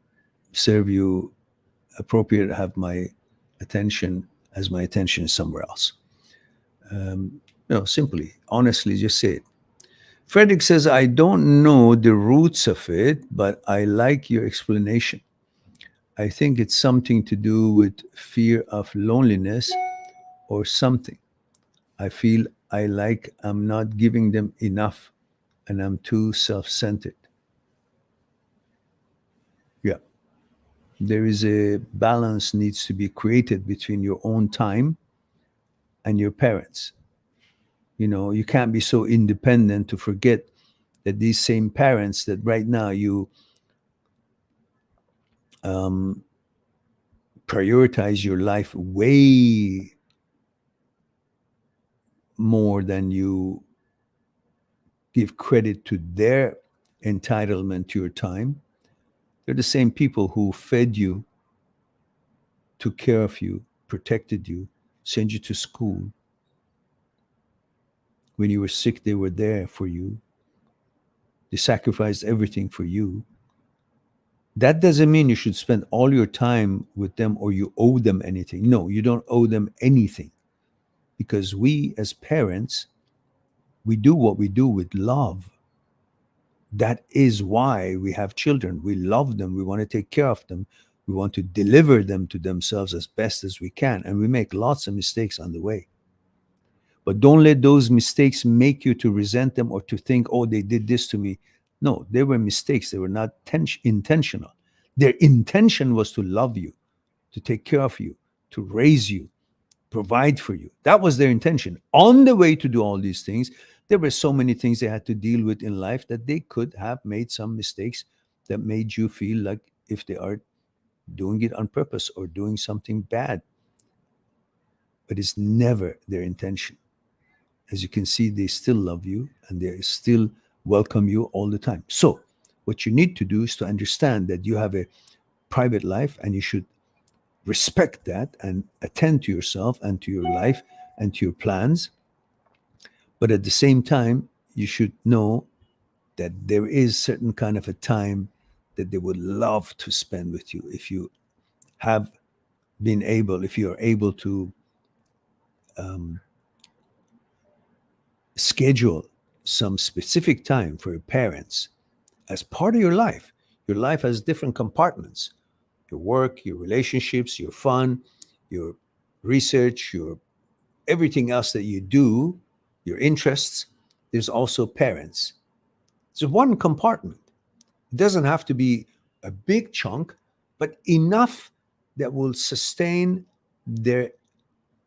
serve you appropriate to have my attention as my attention is somewhere else. Simply, honestly, just say it. Frederick says, I don't know the roots of it, but I like your explanation. I think it's something to do with fear of loneliness or something. I feel I'm not giving them enough and I'm too self centered. Yeah. There is a balance needs to be created between your own time and your parents. You can't be so independent to forget that these same parents that right now you um, prioritize your life way more than you give credit to their entitlement to your time. They're the same people who fed you, took care of you, protected you, sent you to school. When you were sick, they were there for you. They sacrificed everything for you. That doesn't mean you should spend all your time with them or you owe them anything. No, you don't owe them anything because we as parents, we do what we do with love. That is why we have children. We love them. We want to take care of them. We want to deliver them to themselves as best as we can. And we make lots of mistakes on the way. But don't let those mistakes make you to resent them or to think, oh, they did this to me. No, they were mistakes. They were not intentional. Their intention was to love you, to take care of you, to raise you, provide for you. That was their intention. On the way to do all these things, there were so many things they had to deal with in life that they could have made some mistakes that made you feel like if they are doing it on purpose or doing something bad. But it's never their intention. As you can see, they still love you and they still welcome you all the time. So, what you need to do is to understand that you have a private life and you should respect that and attend to yourself and to your life and to your plans. But at the same time, you should know that there is certain kind of a time that they would love to spend with you if you have if you are able to um, schedule some specific time for your parents as part of your life. Your life has different compartments: your work, your relationships, your fun, your research, your everything else that you do, your interests, there's also parents. It's one compartment. It doesn't have to be a big chunk, but enough that will sustain their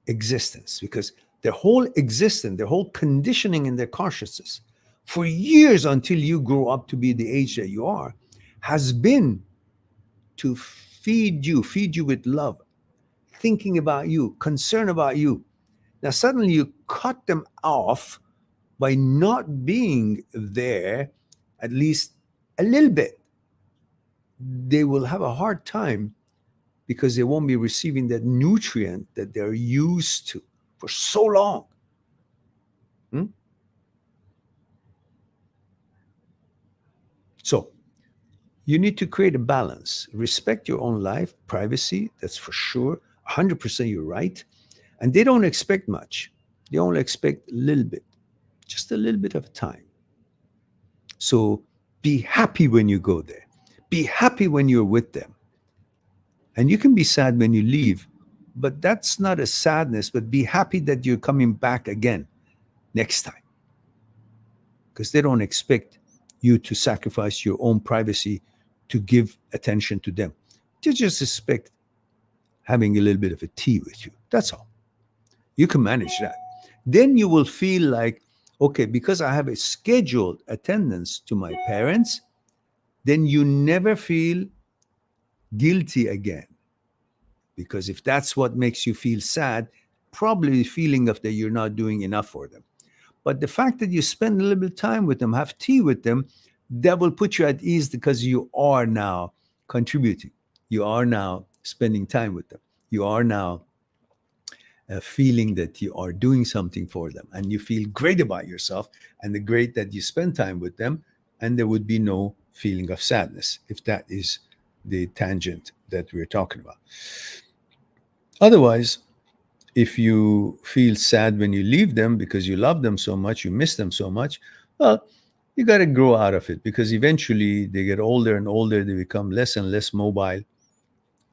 existence, because their whole existence, their whole conditioning in their consciousness for years until you grow up to be the age that you are has been to feed you with love, thinking about you, concern about you. Now, suddenly you cut them off by not being there, at least a little bit. They will have a hard time because they won't be receiving that nutrient that they're used to for so long. Hmm? So, you need to create a balance. Respect your own life, privacy, that's for sure. 100% you're right. And they don't expect much. They only expect a little bit, just a little bit of time. So be happy when you go there. Be happy when you're with them. And you can be sad when you leave, but that's not a sadness, but be happy that you're coming back again next time. Because they don't expect you to sacrifice your own privacy to give attention to them. They just expect having a little bit of a tea with you. That's all. You can manage that. Then you will feel like, okay, because I have a scheduled attendance to my parents, then you never feel guilty again. Because if that's what makes you feel sad, probably the feeling of that you're not doing enough for them. But the fact that you spend a little bit of time with them, have tea with them, that will put you at ease because you are now contributing. You are now spending time with them. You are now feeling that you are doing something for them, and you feel great about yourself and the great that you spend time with them, and there would be no feeling of sadness if that is the tangent that we're talking about. Otherwise, if you feel sad when you leave them because you love them so much, you miss them so much, well, you got to grow out of it, because eventually they get older and older, they become less and less mobile,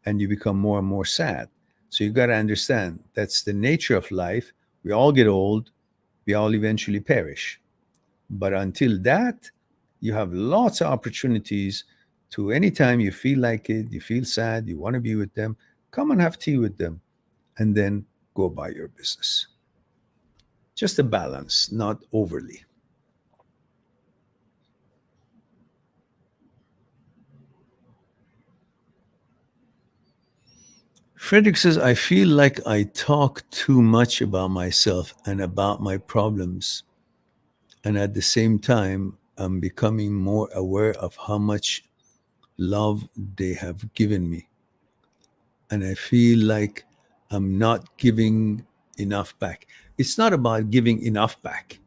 and you become more and more sad. So you got to understand that's the nature of life. We all get old, we all eventually perish. But until that, you have lots of opportunities to, anytime you feel like it, you feel sad, you want to be with them, come and have tea with them, and then go about your business. Just a balance, not overly. Frederick says, I feel like I talk too much about myself and about my problems. And at the same time, I'm becoming more aware of how much love they have given me. And I feel like I'm not giving enough back. It's not about giving enough back,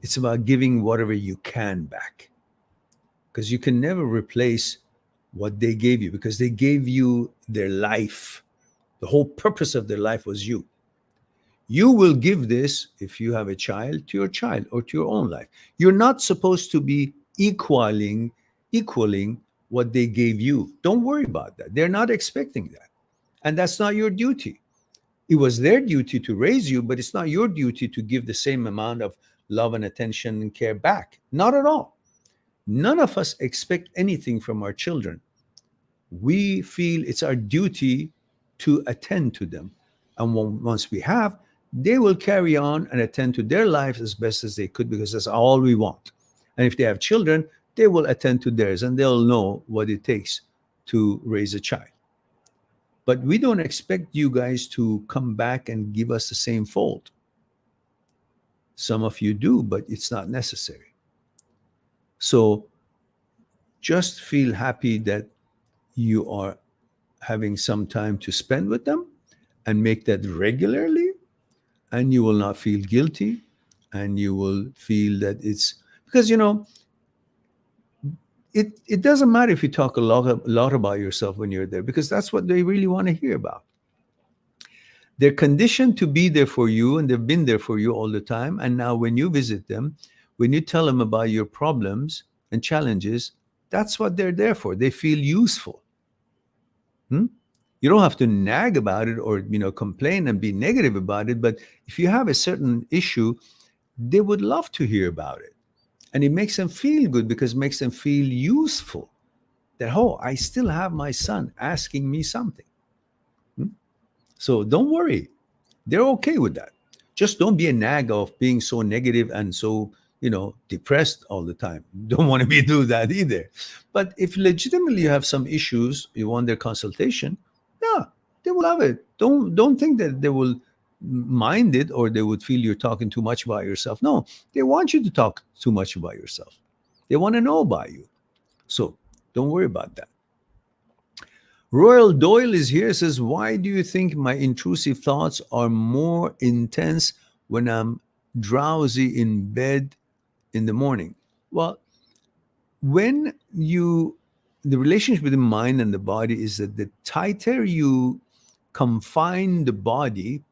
it's about giving whatever you can back. Because you can never replace what they gave you, because they gave you their life. The whole purpose of their life was you. You will give this, if you have a child, to your child or to your own life. You're not supposed to be equaling what they gave you. Don't worry about that. They're not expecting that. And that's not your duty. It was their duty to raise you, but it's not your duty to give the same amount of love and attention and care back. Not at all. None of us expect anything from our children. We feel it's our duty to attend to them. And once we have, they will carry on and attend to their lives as best as they could, because that's all we want. And if they have children, they will attend to theirs, and they'll know what it takes to raise a child. But we don't expect you guys to come back and give us the same fold. Some of you do, but it's not necessary. So just feel happy that you are having some time to spend with them, and make that regularly, and you will not feel guilty, and you will feel that it's because it doesn't matter if you talk a lot about yourself when you're there, because that's what they really want to hear about. They're conditioned to be there for you, and they've been there for you all the time. And now when you visit them, when you tell them about your problems and challenges, that's what they're there for. They feel useful. Hmm? You don't have to nag about it or complain and be negative about it. But if you have a certain issue, they would love to hear about it, and it makes them feel good because it makes them feel useful. That, oh, I still have my son asking me something. Hmm? So don't worry, they're okay with that. Just don't be a nag of being so negative and so depressed all the time. Don't want to be do that either. But if legitimately you have some issues, you want their consultation, yeah, they will love it. Don't think that they will mind it or they would feel you're talking too much about yourself. No, they want you to talk too much about yourself. They want to know about you. So don't worry about that. Royal Doyle is here, says, why do you think my intrusive thoughts are more intense when I'm drowsy in bed in the morning? Well, when the relationship with the mind and the body is that the tighter you confine the body,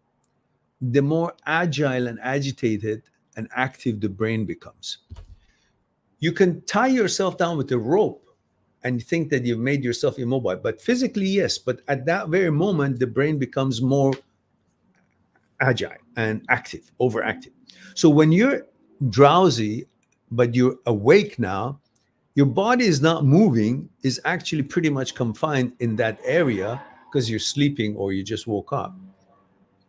the more agile and agitated and active the brain becomes. You can tie yourself down with a rope and think that you've made yourself immobile, but physically, yes. But at that very moment, the brain becomes more agile and active, overactive. So when you're drowsy, but you're awake now, your body is not moving, is actually pretty much confined in that area because you're sleeping or you just woke up.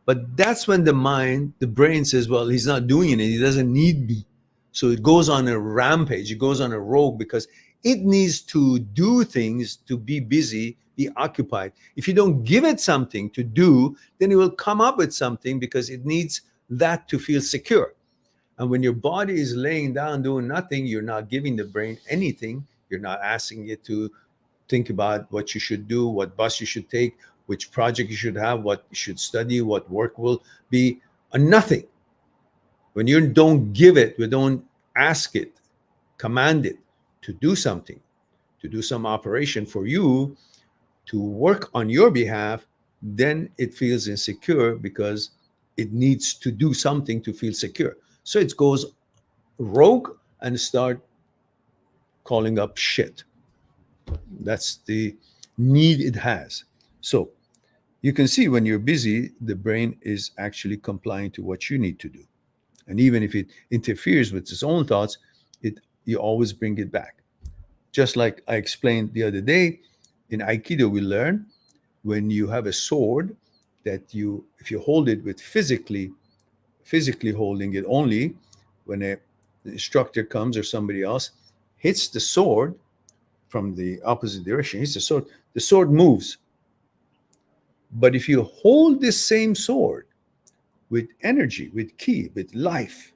But that's when the mind, the brain says, well, he's not doing it. He doesn't need me. So it goes on a rampage. It goes on a rogue because it needs to do things, to be busy, be occupied. If you don't give it something to do, then it will come up with something because it needs that to feel secure. And when your body is laying down doing nothing, you're not giving the brain anything. You're not asking it to think about what you should do, what bus you should take, which project you should have, what you should study, what work will be, nothing. When you don't give it, we don't ask it, command it to do something, to do some operation for you, to work on your behalf, then it feels insecure because it needs to do something to feel secure. So it goes rogue and start calling up shit. That's the need it has. So you can see when you're busy, the brain is actually complying to what you need to do. And even if it interferes with its own thoughts, you always bring it back. Just like I explained the other day, in Aikido, we learn when you have a sword that if you hold it with physically holding it only, when an instructor comes or somebody else hits the sword from the opposite direction, hits the sword moves. But if you hold this same sword with energy, with ki, with life,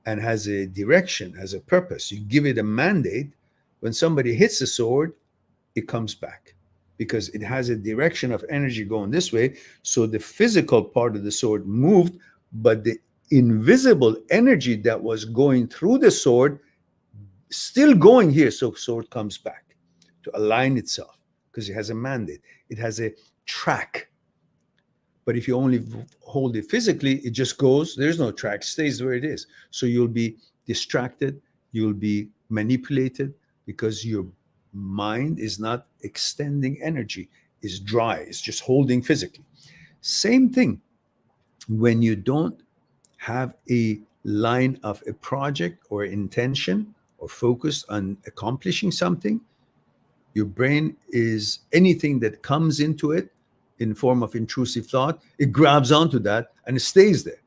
and has a direction, has a purpose, you give it a mandate, when somebody hits the sword, it comes back because it has a direction of energy going this way. So the physical part of the sword moved, but the invisible energy that was going through the sword still going here. So sword comes back to align itself because it has a mandate. It has a track. But if you only hold it physically, it just goes, there's no track, stays where it is. So you'll be distracted, you'll be manipulated because your mind is not extending energy, is dry, it's just holding physically. Same thing when you don't have a line of a project or intention or focus on accomplishing something, your brain is anything that comes into it in form of intrusive thought, it grabs onto that and it stays there.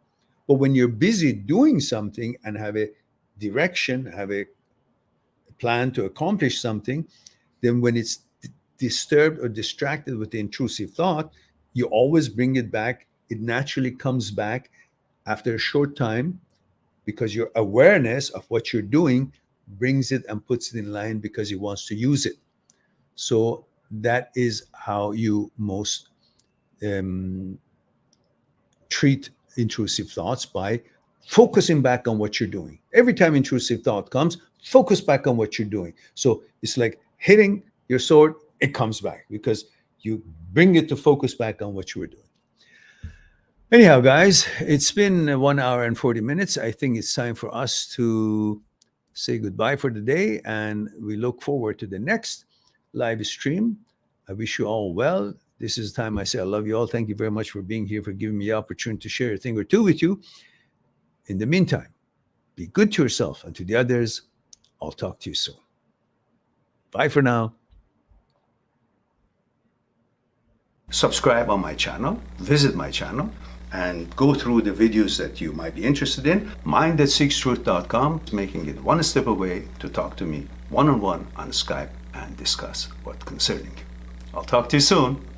But when you're busy doing something and have a direction, have a plan to accomplish something, then when it's disturbed or distracted with the intrusive thought, you always bring it back. It naturally comes back after a short time because your awareness of what you're doing brings it and puts it in line because it wants to use it. So that is how you most treat intrusive thoughts, by focusing back on what you're doing. Every time intrusive thought comes, focus back on what you're doing. So it's like hitting your sword, it comes back because you bring it to focus back on what you were doing. Anyhow, guys, it's been 1 hour and 40 minutes. I think it's time for us to say goodbye for the day, and we look forward to the next live stream I wish you all well. This is the time I say I love you all. Thank you very much for being here, for giving me the opportunity to share a thing or two with you. In the meantime, be good to yourself and to the others. I'll talk to you soon. Bye for now. Subscribe on my channel, visit my channel, and go through the videos that you might be interested in. Mind-that-seeks-truth.com is making it one step away to talk to me one-on-one on Skype and discuss what's concerning you. I'll talk to you soon.